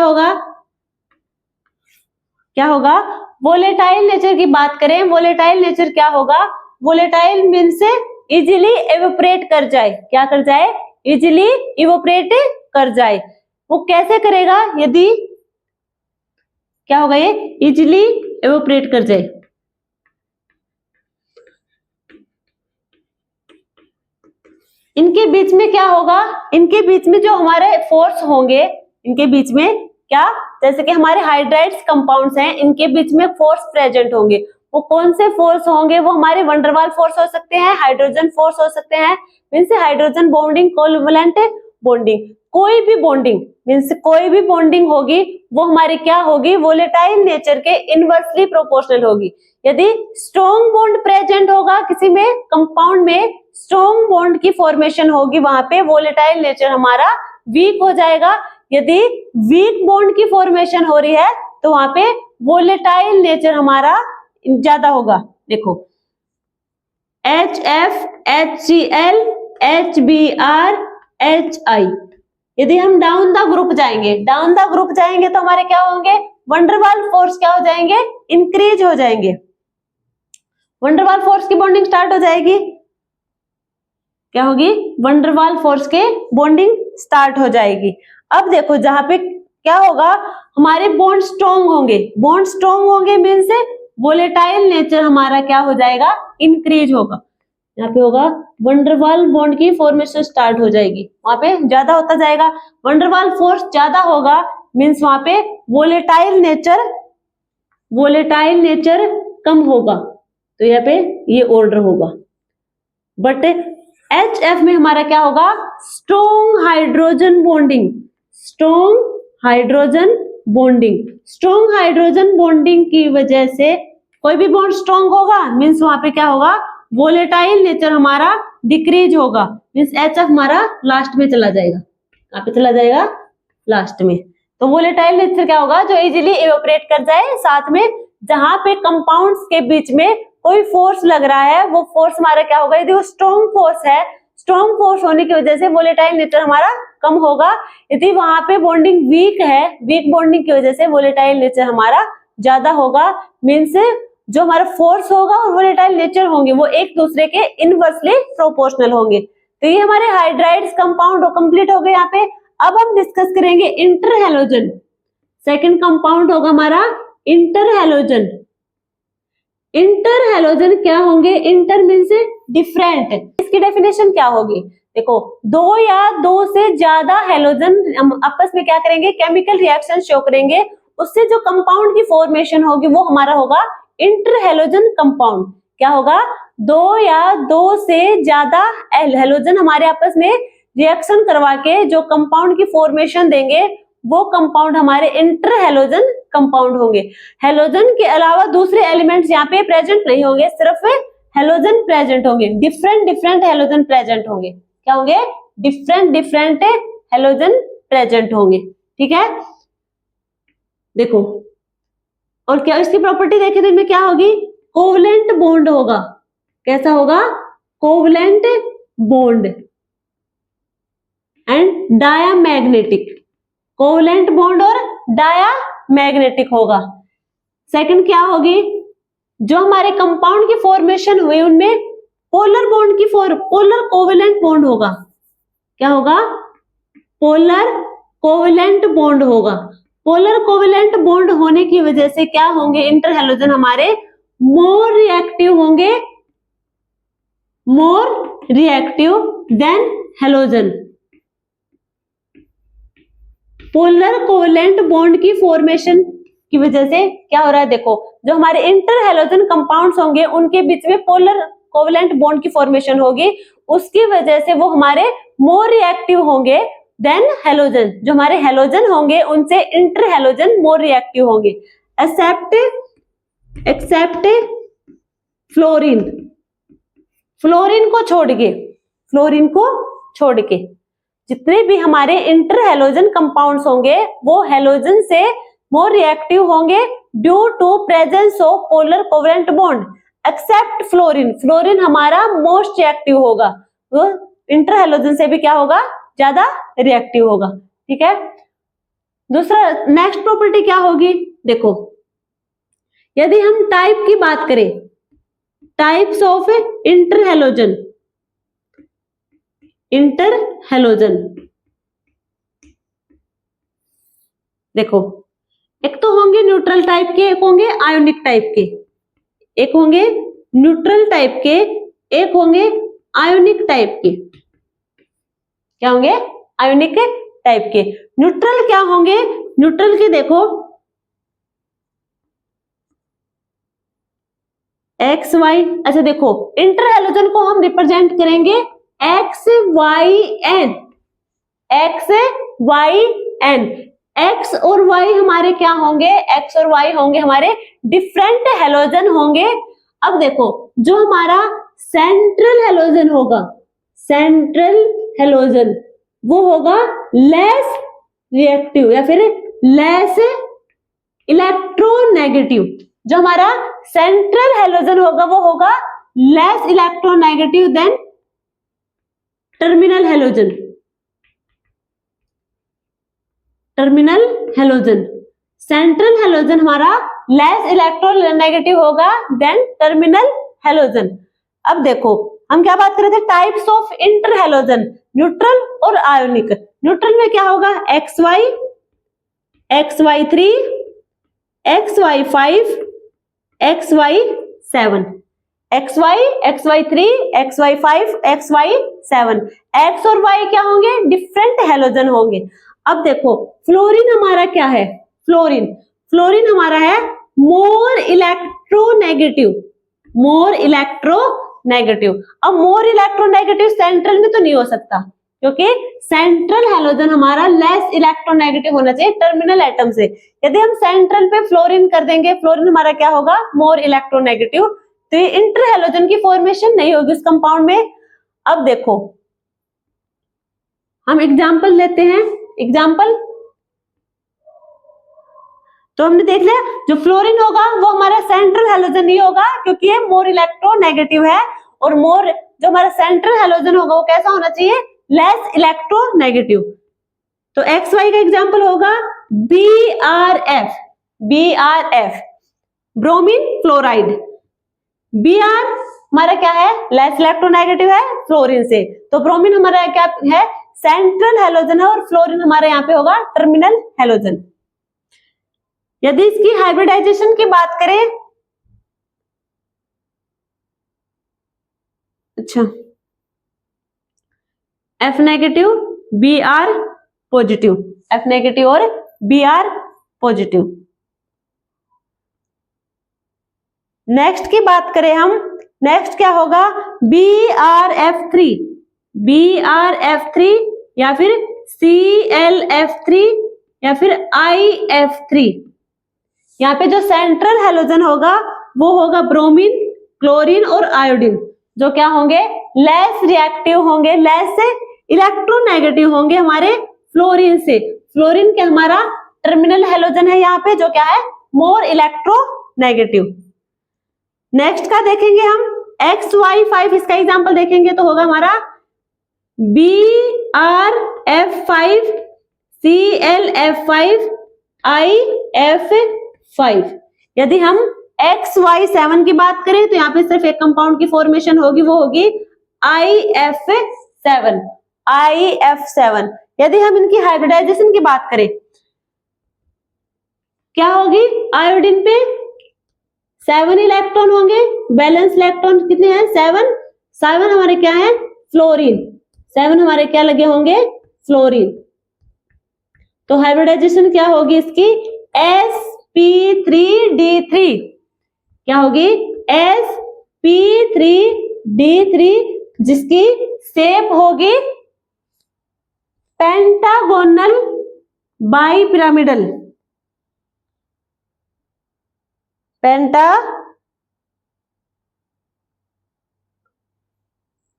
A: होगा, वोलेटाइल नेचर की बात करें, वोलेटाइल नेचर क्या होगा, वोलेटाइल मीन्स इजीली एवोपरेट कर जाए, क्या कर जाए, इजीली इवोपरेट कर जाए। वो कैसे करेगा, यदि क्या होगा, ये इजीली एवोपरेट कर जाए। इनके बीच में क्या होगा, इनके बीच में जो हमारे फोर्स होंगे, इनके बीच में क्या, जैसे कि हमारे हाइड्राइड्स कंपाउंड्स हैं, इनके बीच में फोर्स प्रेजेंट होंगे। वो कौन से फोर्स होंगे? वो हमारे वंडरवाल फोर्स हो सकते हैं, हाइड्रोजन फोर्स हो सकते हैं, means hydrogen bonding, covalent bonding, कोई भी बॉन्डिंग मीन्स कोई भी बॉन्डिंग होगी वो हमारी क्या होगी? वोलेटाइल नेचर के इनवर्सली प्रोपोर्शनल होगी। यदि स्ट्रॉन्ग बॉन्ड प्रेजेंट होगा किसी में, कंपाउंड में स्ट्रॉन्ग बॉन्ड की फॉर्मेशन होगी, वहां पे वोलेटाइल नेचर हमारा वीक हो जाएगा। यदि वीक बॉन्ड की फॉर्मेशन हो रही है तो वहां पे वोलेटाइल नेचर हमारा ज्यादा होगा। देखो HF, HCl, HBr, HI। यदि हम डाउन द ग्रुप जाएंगे तो हमारे क्या होंगे? वंडरवाल फोर्स क्या हो जाएंगे? इंक्रीज हो जाएंगे। वंडरवाल फोर्स की बॉन्डिंग स्टार्ट हो जाएगी, क्या होगी? वंडरवाल फोर्स के बॉन्डिंग स्टार्ट हो जाएगी। अब देखो जहां पे क्या होगा? हमारे बॉन्ड स्ट्रॉन्ग होंगे मीन्स वोलेटाइल नेचर हमारा क्या हो जाएगा? इंक्रीज होगा। यहाँ पे होगा वंडरवाल बॉन्ड की फॉर्मेशन स्टार्ट हो जाएगी, वहां पे ज्यादा होता जाएगा। वंडरवाल फोर्स ज्यादा होगा मीन्स वहां पे वोलेटाइल नेचर कम होगा, तो यहाँ पे ये ऑर्डर होगा। बट HF में हमारा क्या होगा? स्ट्रॉन्ग हाइड्रोजन बॉन्डिंग की वजह से कोई भी बॉन्ड स्ट्रॉन्ग होगा मीन्स वहां पे क्या होगा? वोलेटाइल नेचर हमारा डिक्रीज होगा, मीन्स HF हमारा लास्ट में चला जाएगा। कहां पे चला जाएगा? लास्ट में। तो वोलेटाइल नेचर क्या होगा? जो इजीली इवेपोरेट कर जाए। साथ में जहां पे कंपाउंड्स के बीच में कोई फोर्स लग रहा है वो फोर्स हमारा क्या होगा? यदि वो स्ट्रॉन्ग फोर्स होने की वजह से वोलेटाइल नेचर हमारा कम होगा। यदि वहां पे बॉन्डिंग वीक बॉन्डिंग की वजह से वोलेटाइल नेचर हमारा ज्यादा होगा, मीन्स जो हमारा फोर्स होगा और वोलेटाइल नेचर होंगे वो एक दूसरे के इनवर्सली प्रोपोर्शनल होंगे। तो ये हमारे हाइड्राइड्स कंपाउंड कंप्लीट हो गए यहाँ पे। अब हम डिस्कस करेंगे इंटरहैलोजन। सेकंड कंपाउंड होगा हमारा इंटरहैलोजन। इंटरहैलोजन क्या होंगे? Inter means different. इसकी डेफिनेशन क्या होगी? देखो, दो या दो से ज्यादा हैलोजन आपस में क्या करेंगे? केमिकल रिएक्शन शो करेंगे, उससे जो कंपाउंड की फॉर्मेशन होगी वो हमारा होगा इंटरहैलोजन कंपाउंड। क्या होगा? दो या दो से ज्यादा हैलोजन हमारे आपस में रिएक्शन करवा के जो कंपाउंड की फॉर्मेशन देंगे वो कंपाउंड हमारे इंटरहैलोजन कंपाउंड होंगे। हैलोजन के अलावा दूसरे एलिमेंट्स यहाँ पे प्रेजेंट नहीं होंगे, सिर्फ हैलोजन प्रेजेंट होंगे। डिफरेंट हैलोजन प्रेजेंट होंगे। क्या होंगे? डिफरेंट हैलोजन प्रेजेंट होंगे। ठीक है, देखो और क्या इसकी प्रॉपर्टी देखें तो इनमें क्या होगी? कोवलेंट बॉन्ड होगा। कैसा होगा? Covalent bond and diamagnetic. Covalent bond और डायामैग्नेटिक होगा। सेकंड क्या होगी? जो हमारे कंपाउंड की फॉर्मेशन हुई उनमें पोलर कोवलेंट बॉन्ड होगा। क्या होगा? पोलर कोवलेंट बॉन्ड होगा। पोलर कोवलेंट बॉन्ड होने की वजह से क्या होंगे? इंटरहैलोजन हमारे more reactive than halogen. Polar covalent bond की फॉर्मेशन की वजह से क्या हो रहा है? देखो, जो हमारे इंटरहैलोजन कंपाउंड्स होंगे उनके बीच में पोलर कोवलेंट बॉन्ड की फॉर्मेशन होगी, उसकी वजह से वो हमारे मोर रिएक्टिव होंगे देन हैलोजन। जो हमारे हैलोजन होंगे उनसे इंटरहैलोजन मोर रिएक्टिव होंगे। एक्सेप्ट फ्लोरीन को छोड़ के जितने भी हमारे इंटरहैलोजन कंपाउंड्स होंगे वो हैलोजन से मोर रिएक्टिव होंगे due to presence of polar covalent bond. Except fluorine हमारा मोस्ट रिएक्टिव होगा, वो इंटरहैलोजन से भी क्या होगा? ज्यादा रिएक्टिव होगा। ठीक है, दूसरा नेक्स्ट प्रॉपर्टी क्या होगी? देखो, यदि हम टाइप की बात करें, टाइप्स ऑफ इंटरहैलोजन देखो, एक तो होंगे न्यूट्रल टाइप के, एक होंगे आयोनिक टाइप के। एक होंगे न्यूट्रल टाइप के, एक होंगे आयोनिक टाइप के। क्या होंगे? आयोनिक टाइप के। न्यूट्रल क्या होंगे? न्यूट्रल के देखो, एक्स वाई, अच्छा देखो इंटर हैलोजन को हम रिप्रेजेंट करेंगे X Y N, X Y N. X और वाई हमारे क्या होंगे, एक्स और वाई होंगे हमारे डिफरेंट हैलोजन होंगे। अब देखो जो हमारा सेंट्रल हैलोजन होगा, सेंट्रल हैलोजन वो होगा लेस रिएक्टिव या फिर लेस इलेक्ट्रोनेगेटिव। जो हमारा सेंट्रल हैलोजन होगा वो होगा less electronegative than terminal halogen, terminal halogen. Central halogen हमारा लेस इलेक्ट्रोनेगेटिव होगा देन टर्मिनल हैलोजन। अब देखो हम क्या बात कर रहे थे, types of interhalogen, neutral और आयोनिक। न्यूट्रल में क्या होगा, X Y, X Y 3, X Y 5, X Y 7, X Y 3, X Y 5, X Y 7। X और वाई क्या होंगे, डिफरेंट हैलोजन होंगे। अब देखो फ्लोरीन हमारा क्या है, फ्लोरीन, फ्लोरीन हमारा है मोर इलेक्ट्रोनेगेटिव, मोर इलेक्ट्रोनेगेटिव। अब मोर इलेक्ट्रोनेगेटिव सेंट्रल में तो नहीं हो सकता क्योंकि सेंट्रल हैलोजन हमारा लेस इलेक्ट्रोनेगेटिव होना चाहिए टर्मिनल एटम से। यदि हम सेंट्रल पे फ्लोरीन कर देंगे, फ्लोरीन हमारा क्या होगा, मोर इलेक्ट्रोनेगेटिव, तो ये इंटर हैलोजन की फॉर्मेशन नहीं होगी उस कंपाउंड में। अब देखो हम एग्जांपल लेते हैं, एग्जांपल तो हमने देख लिया जो फ्लोरीन होगा वो हमारा सेंट्रल हैलोजन नहीं होगा क्योंकि ये मोर इलेक्ट्रोनेगेटिव है, और मोर जो हमारा सेंट्रल हैलोजन होगा वो कैसा होना चाहिए, लेस इलेक्ट्रोनेगेटिव। तो एक्स वाई का एग्जांपल होगा BRF, BRF bromine fluoride. Br हमारा क्या है, लेस इलेक्ट्रोनेगेटिव है फ्लोरीन से, तो ब्रोमीन हमारा क्या है, सेंट्रल हैलोजन है, और फ्लोरीन हमारे यहाँ पे होगा टर्मिनल हैलोजन। यदि इसकी हाइब्रिडाइजेशन की बात करें, अच्छा F negative Br positive, F negative और Br पॉजिटिव। नेक्स्ट की बात करें हम, नेक्स्ट क्या होगा, BrF3, BrF3 या फिर ClF3 या फिर IF3। यहाँ पे जो सेंट्रल हैलोजन होगा वो होगा ब्रोमीन, क्लोरीन और आयोडीन, जो क्या होंगे, लेस रिएक्टिव होंगे, लेस इलेक्ट्रोनेगेटिव होंगे हमारे फ्लोरीन से। फ्लोरीन के हमारा टर्मिनल हैलोजन है यहाँ पे, जो क्या है, मोर इलेक्ट्रोनेगेटिव। नेक्स्ट का देखेंगे हम XY5, इसका एग्जांपल देखेंगे तो होगा हमारा BrF5, ClF5, IF5। यदि हम XY7 की बात करें तो यहाँ पे सिर्फ एक कंपाउंड की फॉर्मेशन होगी, वो होगी IF7, IF7। यदि हम इनकी हाइब्रिडाइजेशन की बात करें, क्या होगी, आयोडीन पे 7 इलेक्ट्रॉन होंगे, बैलेंस इलेक्ट्रॉन कितने हैं, 7। 7 हमारे क्या है, फ्लोरीन, 7 हमारे क्या लगे होंगे, फ्लोरीन। तो हाइब्रिडाइजेशन क्या होगी इसकी, sp3d3, क्या होगी, sp3d3, जिसकी शेप होगी पेंटागोनल बाइपिरामिडल,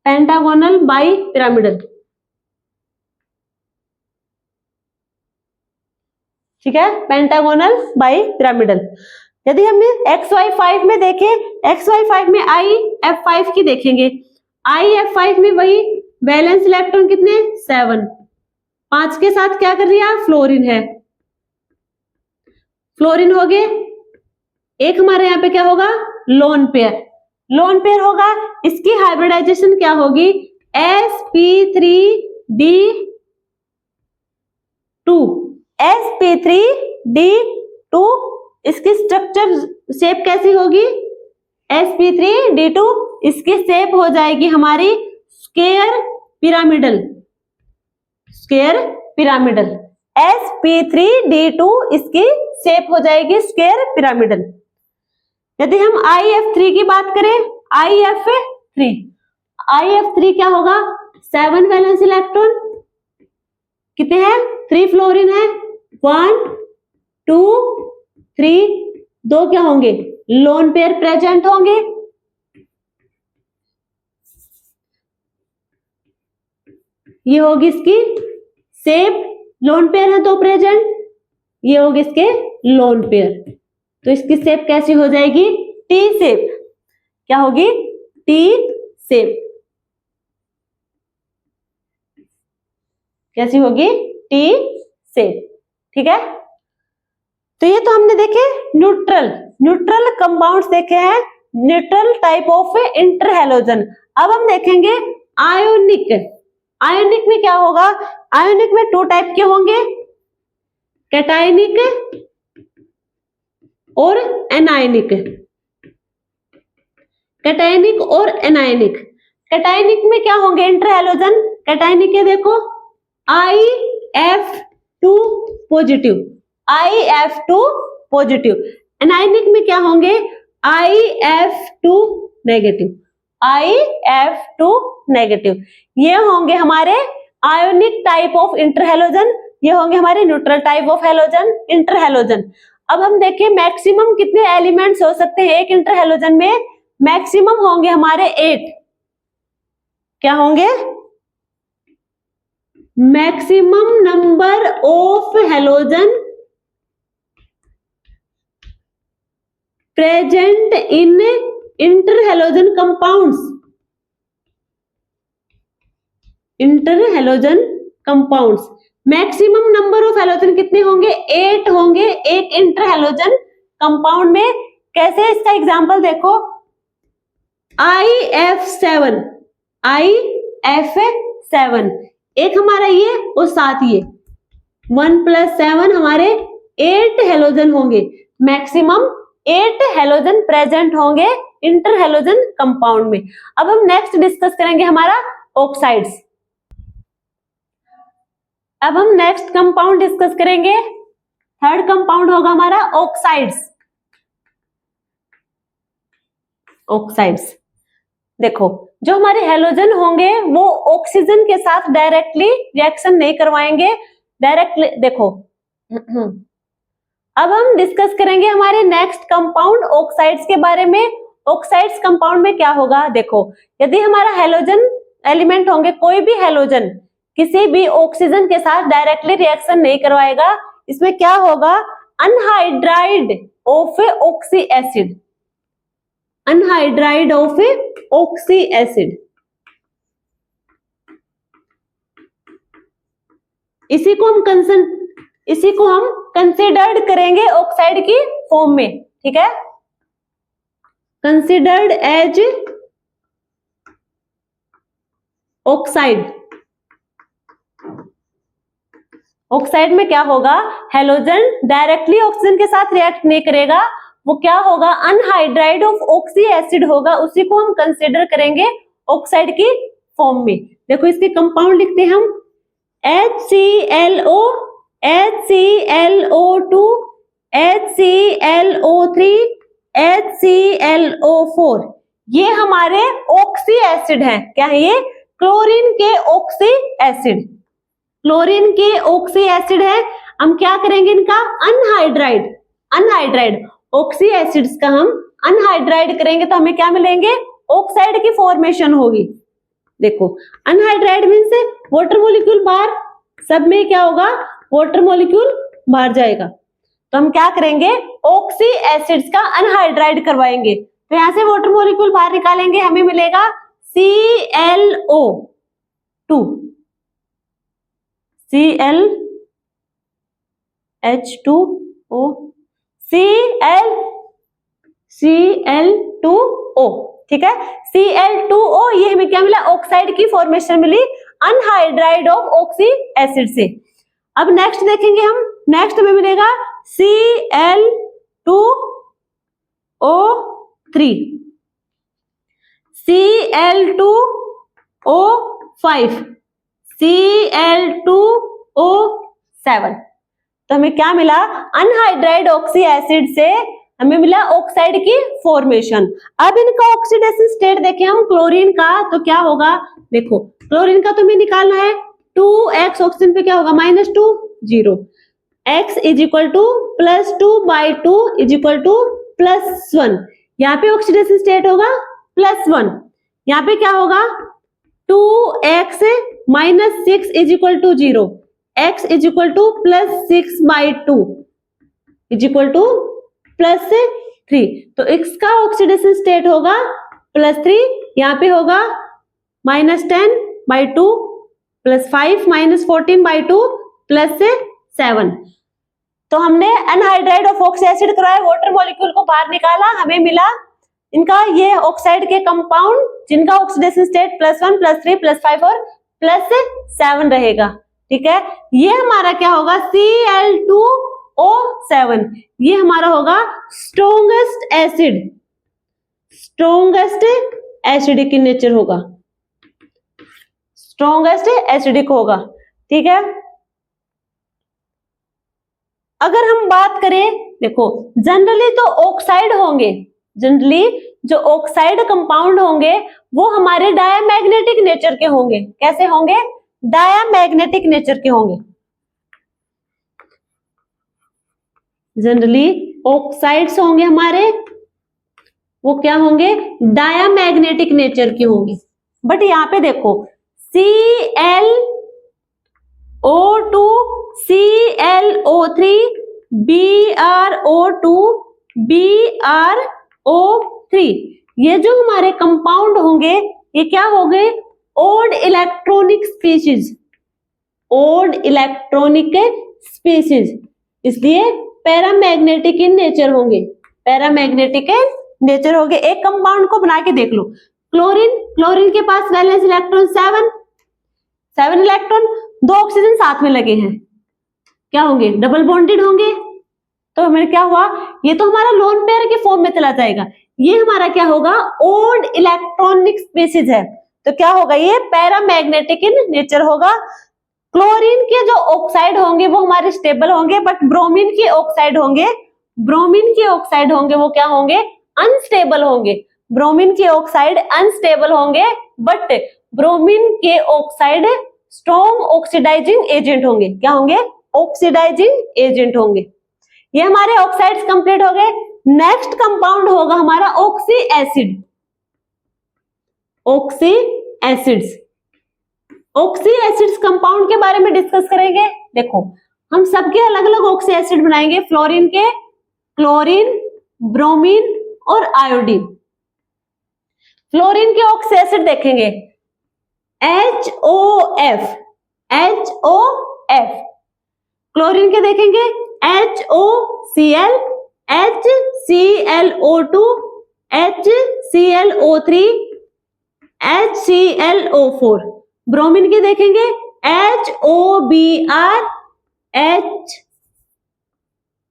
A: पेंटागोनल बाइपिरामिडल। ठीक है, पेंटागोनल बाइपिरामिडल। यदि हम XY5 में देखें, XY5 में IF5 की देखेंगे, IF5 में वही बैलेंस इलेक्ट्रॉन कितने, 7। 5 के साथ क्या कर रही है, फ्लोरीन है, फ्लोरीन हो गए। एक हमारे यहाँ पे क्या होगा, लोन पेयर, लोन पेयर होगा। इसकी हाइब्रिडाइजेशन क्या होगी, sp3d2, sp3d2। इसकी स्ट्रक्चर शेप कैसी होगी, sp3d2, इसकी शेप हो जाएगी हमारी square pyramidal, square pyramidal. sp3d2 इसकी शेप हो जाएगी स्क्वायर पिरामिडल। यदि हम IF3 की बात करें, IF3 क्या होगा, 7 वैलेंस इलेक्ट्रॉन, कितने हैं, 3 फ्लोरीन है, 1 2 3, 2 क्या होंगे, लोन पेयर प्रेजेंट होंगे। ये होगी इसकी शेप, लोन पेयर है तो प्रेजेंट, ये होगी इसके लोन पेयर, तो इसकी शेप कैसी हो जाएगी, टी शेप। क्या होगी, टी शेप। कैसी होगी, टी शेप। ठीक है, तो ये तो हमने देखे न्यूट्रल कंपाउंड्स देखे हैं, neutral type of inter halogen. अब हम देखेंगे आयोनिक। आयोनिक में क्या होगा, आयोनिक में 2 टाइप के होंगे, कैटायनिक और एनायनिक। कैटायनिक और एनायनिक। कैटायनिक में क्या होंगे इंटर हैलोजन, कैटायनिक है देखो IF2 positive, IF2 positive. Anionic में क्या होंगे, IF2 नेगेटिव, IF2 नेगेटिव। ये होंगे हमारे ionic type of inter halogen, ये होंगे हमारे neutral type of halogen, inter halogen. अब हम देखें मैक्सिमम कितने एलिमेंट्स हो सकते हैं एक इंटर हैलोजन में, मैक्सिमम होंगे हमारे 8। क्या होंगे, maximum number of halogen present in inter halogen compounds, inter halogen compounds. Maximum number of halogen कितने होंगे, 8 होंगे एक इंटर हैलोजन कंपाउंड में। कैसे, इसका एग्जांपल देखो, IF7, IF7 एक हमारा ये और 7 ये, 1 + 7 हमारे 8 हैलोजन होंगे। मैक्सिमम 8 हैलोजन प्रेजेंट होंगे इंटर हैलोजन कंपाउंड में। अब हम नेक्स्ट डिस्कस करेंगे हमारा ऑक्साइड्स। अब हम नेक्स्ट कंपाउंड डिस्कस करेंगे, थर्ड कंपाउंड होगा हमारा ऑक्साइड्स। ऑक्साइड्स देखो, जो हमारे हैलोजन होंगे वो ऑक्सीजन के साथ डायरेक्टली रिएक्शन नहीं करवाएंगे, डायरेक्टली देखो। अब हम डिस्कस करेंगे हमारे नेक्स्ट कंपाउंड ऑक्साइड्स के बारे में। ऑक्साइड्स कंपाउंड में क्या होगा, देखो यदि हमारा हैलोजन एलिमेंट होंगे, कोई भी हैलोजन किसी भी ऑक्सीजन के साथ डायरेक्टली रिएक्शन नहीं करवाएगा, इसमें क्या होगा, anhydride of oxy acid, anhydride of oxy acid. इसी को हम कंसिडर्ड करेंगे ऑक्साइड की फॉर्म में। ठीक है, कंसिडर्ड एज ऑक्साइड। ऑक्साइड में क्या होगा, हैलोजन डायरेक्टली ऑक्सीजन के साथ रिएक्ट नहीं करेगा, वो क्या होगा, अनहाइड्राइड ऑफ ऑक्सी एसिड होगा, उसी को हम कंसीडर करेंगे ऑक्साइड की फॉर्म में। देखो इसके कंपाउंड लिखते हैं हम, HClO, HClO2, HClO3, HClO4, ये हमारे ऑक्सी एसिड हैं। क्या है ये, क्लोरीन के ऑक्सी एसिड, क्लोरीन के ऑक्सी एसिड है। हम क्या करेंगे, इनका अनहाइड्राइड ऑक्सी एसिड्स का हम अनहाइड्राइड करेंगे तो हमें क्या मिलेंगे, ऑक्साइड की फॉर्मेशन होगी। देखो अनहाइड्राइड मीन्स वाटर मॉलिक्यूल बाहर, सब में क्या होगा, वाटर मॉलिक्यूल बाहर जाएगा, तो हम क्या करेंगे, ऑक्सी एसिड्स का अनहाइड्राइड करवाएंगे। तो यहां से वाटर मॉलिक्यूल बाहर निकालेंगे, हमें मिलेगा ClO2, ClH2O, Cl2O। ठीक है, Cl2O, ये हमें क्या मिला, ऑक्साइड की फॉर्मेशन मिली अनहाइड्राइड ऑफ ऑक्सी एसिड से। अब नेक्स्ट देखेंगे हम, नेक्स्ट हमें मिलेगा Cl2O3, Cl2O5, Cl2O7। तो हमें क्या मिला, अनहाइड्राइड ऑक्सी एसिड से हमें मिला ऑक्साइड की फॉर्मेशन। अब इनका ऑक्सीडेशन स्टेट देखें हम क्लोरीन का, तो क्या होगा, देखो क्लोरीन का तुम्हें निकालना है, 2x ऑक्सीजन पे क्या होगा, -2, 0, x is equal to +2/2 is equal to +1। यहाँ पे ऑक्सीडेशन स्टेट होगा +1, यहाँ पे क्या होगा 2x -6 is equal to 0, x is equal to +6/2 is equal to +3। तो x का ऑक्सीडेशन स्टेट होगा +3, यहाँ पे होगा -10/2 +5 -14/2 +7। तो हमने अनहाइड्राइड ऑफ ऑक्सी एसिड कराया, वाटर मॉलिक्यूल को बाहर निकाला, हमें मिला इनका ये ऑक्साइड के कंपाउंड जिनका ऑक्सीडेशन स्टेट +1 +3 +5 और +7 रहेगा। ठीक है, ये हमारा क्या होगा Cl2O7, ये हमारा होगा स्ट्रॉन्गेस्ट एसिडिक इन नेचर होगा, स्ट्रॉन्गेस्ट एसिडिक होगा। ठीक है, अगर हम बात करें, देखो जनरली तो ऑक्साइड होंगे, जनरली जो ऑक्साइड कंपाउंड होंगे वो हमारे डायामैग्नेटिक नेचर के होंगे। कैसे होंगे, डायामैग्नेटिक नेचर के होंगे। जनरली ऑक्साइड्स होंगे हमारे, वो क्या होंगे, डायामैग्नेटिक नेचर के होंगे। बट यहाँ पे देखो ClO2 ClO3 BrO2 BrO3, ये जो हमारे कंपाउंड होंगे ये क्या हो गए, ओड इलेक्ट्रॉनिक स्पीशीज, इसलिए पैरामैग्नेटिक इन नेचर होंगे, पैरामैग्नेटिक इन नेचर होंगे। एक कंपाउंड को बना के देख लो, क्लोरीन के पास वैलेंस इलेक्ट्रॉन 7 इलेक्ट्रॉन, 2 ऑक्सीजन साथ में लगे हैं, क्या होंगे, डबल बॉन्डेड होंगे। तो हमें क्या हुआ, ये तो हमारा लोन पेयर के फॉर्म में चला जाएगा, ये हमारा क्या होगा, ओड इलेक्ट्रॉनिक स्पीशीज है, तो क्या होगा, ये पैरामैग्नेटिक इन नेचर होगा। क्लोरीन के जो ऑक्साइड होंगे वो हमारे स्टेबल होंगे, बट ब्रोमीन के ऑक्साइड होंगे वो क्या होंगे, अनस्टेबल होंगे। ब्रोमीन के ऑक्साइड अनस्टेबल होंगे, बट ब्रोमीन के ऑक्साइड स्ट्रॉन्ग ऑक्सीडाइजिंग एजेंट होंगे। क्या होंगे, ऑक्सीडाइजिंग एजेंट होंगे। ये हमारे ऑक्साइड्स कंप्लीट हो गए। नेक्स्ट कंपाउंड होगा हमारा ऑक्सी एसिड्स कंपाउंड के बारे में डिस्कस करेंगे। देखो हम सबके अलग अलग ऑक्सी एसिड बनाएंगे, फ्लोरीन के क्लोरीन, ब्रोमीन और आयोडीन। फ्लोरीन के ऑक्सी एसिड देखेंगे HOF, क्लोरीन के देखेंगे HOCl, HClO2, HClO3, HClO4। Bromine के देखेंगे HOBr,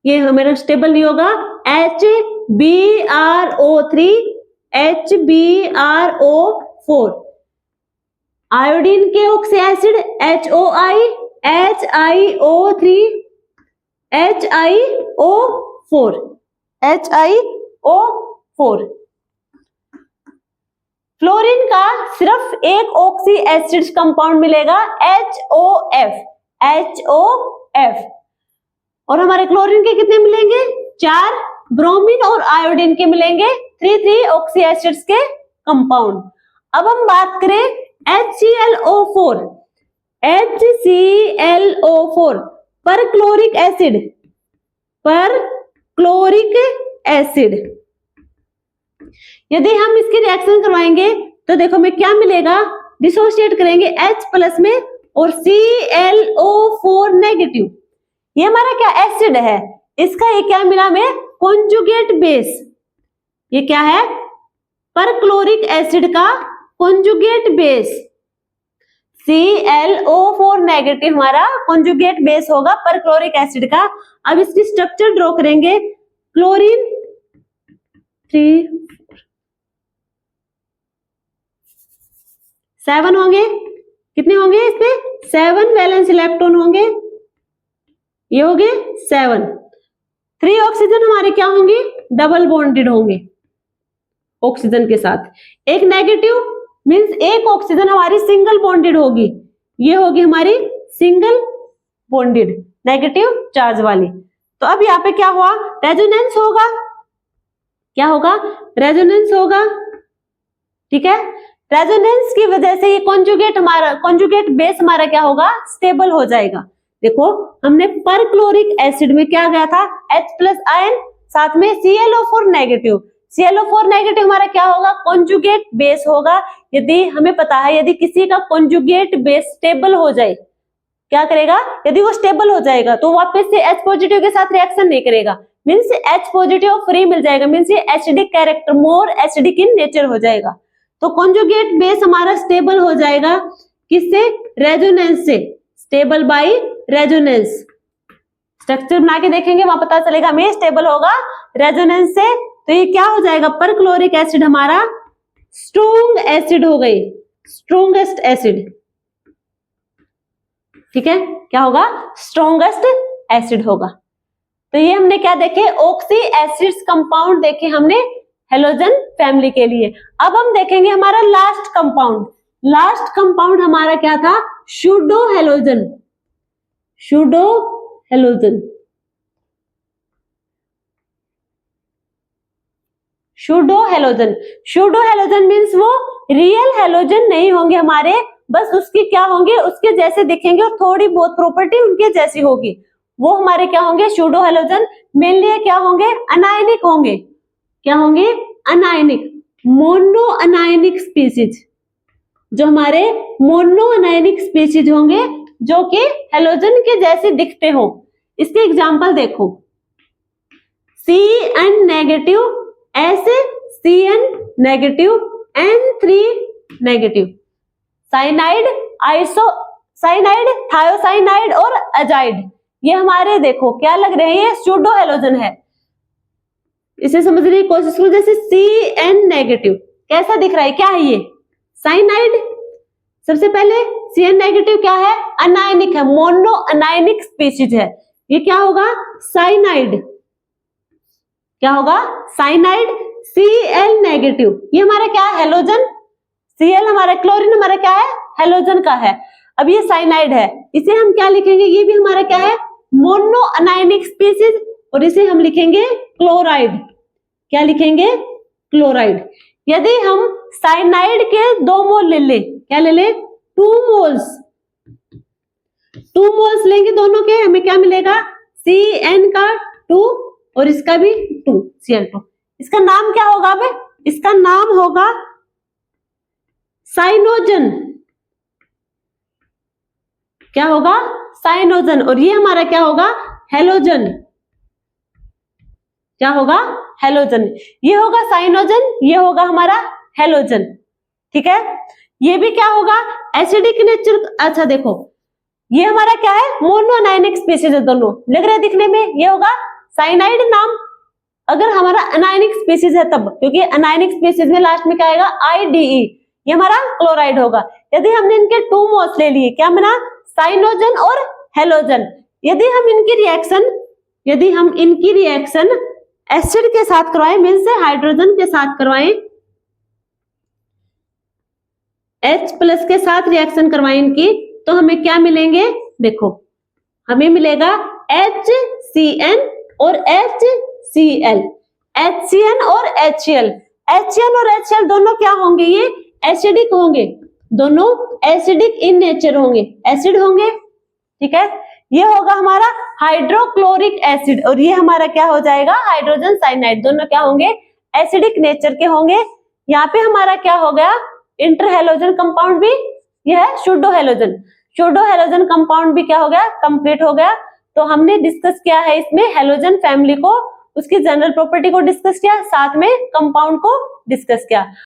A: ये हमारा स्टेबल नहीं होगा, HBrO3, HBrO4। आयोडीन के oxy acid HOI, HiO3, HiO4। Fluorine का सिर्फ एक ऑक्सी एसिड कंपाउंड मिलेगा HOF। और हमारे क्लोरीन के कितने मिलेंगे, 4। ब्रोमीन और आयोडीन के मिलेंगे 3 ऑक्सी एसिड्स के कंपाउंड। अब हम बात करें HClO4 पर क्लोरिक एसिड, यदि हम इसकी रिएक्शन करवाएंगे तो देखो हमें क्या मिलेगा, डिसोसिएट करेंगे H+ में और ClO4 नेगेटिव। ये हमारा क्या एसिड है, इसका ये क्या मिला हमें, कॉन्जुगेट बेस। ये क्या है, पर क्लोरिक एसिड का कॉन्जुगेट बेस। ClO4 नेगेटिव हमारा कॉन्जुगेट बेस होगा पर क्लोरिक एसिड का। अब इसकी स्ट्रक्चर ड्रॉ करेंगे, क्लोरीन 3 7 होंगे, कितने होंगे इस पे, 7 वैलेंस इलेक्ट्रॉन होंगे, ये हो गए 7। 3 ऑक्सीजन हमारे क्या होंगे, डबल बॉन्डेड होंगे ऑक्सीजन के साथ। एक नेगेटिव मींस एक ऑक्सीजन हमारी सिंगल बॉन्डेड होगी, ये होगी हमारी सिंगल बॉन्डेड नेगेटिव चार्ज वाली। तो अब यहाँ पे क्या हुआ, रेजोनेंस होगा, क्या होगा, रेजोनेंस होगा, ठीक है। रेजोनेंस की वजह से ये कॉन्जुगेट बेस हमारा क्या होगा, स्टेबल हो जाएगा। देखो हमने पर क्लोरिक एसिड में क्या गया था, H+ आयन, साथ में ClO4 नेगेटिव। ClO4 नेगेटिव हमारा क्या होगा, कॉन्जुगेट बेस होगा। यदि हमें पता है यदि किसी का कॉन्जुगेट बेस स्टेबल हो जाए, क्या करेगा, यदि वो स्टेबल हो जाएगा तो वापस से H+ के साथ रिएक्शन नहीं करेगा, मीन्स H+ फ्री मिल जाएगा, मीन्स ये acidic character, more acidic in nature हो जाएगा। तो कॉन्जुगेट बेस हमारा स्टेबल हो जाएगा किससे, रेजोनेंस से, स्टेबल बाय रेजोनेंस। स्ट्रक्चर बना के देखेंगे वहां पता चलेगा हमें स्टेबल होगा रेजोनेंस से। तो ये क्या हो जाएगा, पर क्लोरिक एसिड हमारा स्ट्रॉन्ग एसिड हो गई, स्ट्रॉन्गेस्ट एसिड, ठीक है, क्या होगा, स्ट्रॉन्गेस्ट एसिड होगा। तो ये हमने क्या देखे, ऑक्सी एसिड्स कंपाउंड देखे हमने हेलोजन फैमिली के लिए। अब हम देखेंगे हमारा लास्ट कंपाउंड। लास्ट कंपाउंड हमारा क्या था, pseudo halogen. Pseudo halogen, pseudo halogen, pseudo halogen means वो रियल हेलोजन नहीं होंगे हमारे, बस उसकी क्या होंगे, उसके जैसे दिखेंगे और थोड़ी बहुत प्रॉपर्टी उनके जैसी होगी, वो हमारे क्या होंगे, सूडो हेलोजन। मेनली क्या होंगे, अनायनिक होंगे, क्या होंगे, अनायनिक, मोनो अनायनिक स्पीसीज, जो हमारे मोनो अनायनिक स्पीसीज होंगे जो कि हेलोजन के जैसे दिखते हो। इसके एग्जांपल देखो, Cn negative, Cn negative, N3 negative, cyanide, isocyanide, thiocyanide और अजाइड, ये हमारे देखो क्या लग रहे हैं, ये सूडो हेलोजन है। इसे समझने की कोशिश करो, जैसे Cn नेगेटिव कैसा दिख रहा है, क्या है ये, साइनाइड। सबसे पहले Cn नेगेटिव क्या है, अनायनिक है, मोनो अनायनिक स्पीशीज है, ये क्या होगा, साइनाइड, क्या होगा, साइनाइड। Cl नेगेटिव ये हमारा क्या है, हेलोजन। Cl हमारा, क्लोरीन हमारा क्या है, हेलोजन का है। अब ये साइनाइड है, इसे हम क्या लिखेंगे, ये भी हमारा क्या है, मोनो अनायनिक स्पीशीज, और इसे हम लिखेंगे क्लोराइड। क्या लिखेंगे, क्लोराइड। यदि हम साइनाइड के 2 मोल ले ले, क्या ले ले, 2 मोल्स, 2 मोल्स लेंगे दोनों के, हमें क्या मिलेगा, Cn का 2 और इसका भी 2, Cl2। इसका नाम क्या होगा, अब इसका नाम होगा साइनोजन, क्या होगा, साइनोजन। और ये हमारा क्या होगा, हेलोजन, क्या होगा, हेलोजन। ये होगा साइनोजन, ये होगा हमारा हेलोजन, ठीक है। ये भी क्या होगा, एसिडिक नेचर। अच्छा देखो, ये हमारा क्या है, मोनोअनायनिक स्पीशीज है, दोनों लग रहे हैं दिखने में, ये होगा साइनाइड नाम, अगर हमारा अनायनिक स्पीशीज है तब, क्योंकि अनायनिक स्पीशीज में लास्ट में क्या आएगा, IDE, ये हमारा क्लोराइड होगा। यदि हमने इनके 2 मोल्स ले लिए, क्या बना, साइनोजन और हेलोजन। यदि हम इनकी रिएक्शन एसिड के साथ करवाएं, मीन्स हाइड्रोजन के साथ करवाएं, H+ के साथ रिएक्शन करवाएं इनकी, तो हमें क्या मिलेंगे, देखो हमें मिलेगा HCN और HCl, HCN और HCl। HCN और HCl दोनों क्या होंगे, ये एसिडिक होंगे, दोनों एसिडिक इन नेचर होंगे, एसिड होंगे, ठीक है। ये होगा हमारा हाइड्रोक्लोरिक एसिड, और ये हमारा क्या हो जाएगा, हाइड्रोजन साइनाइड, दोनों क्या होंगे, एसिडिक नेचर के होंगे। यहाँ पे हमारा क्या हो गया, इंटरहेलोजन कंपाउंड भी, यह है pseudo halogen. Pseudo halogen compound भी क्या हो गया, कंप्लीट हो गया। तो हमने डिस्कस किया है इसमें हेलोजन फैमिली को, उसकी जनरल प्रॉपर्टी को डिस्कस किया, साथ में कंपाउंड को डिस्कस किया।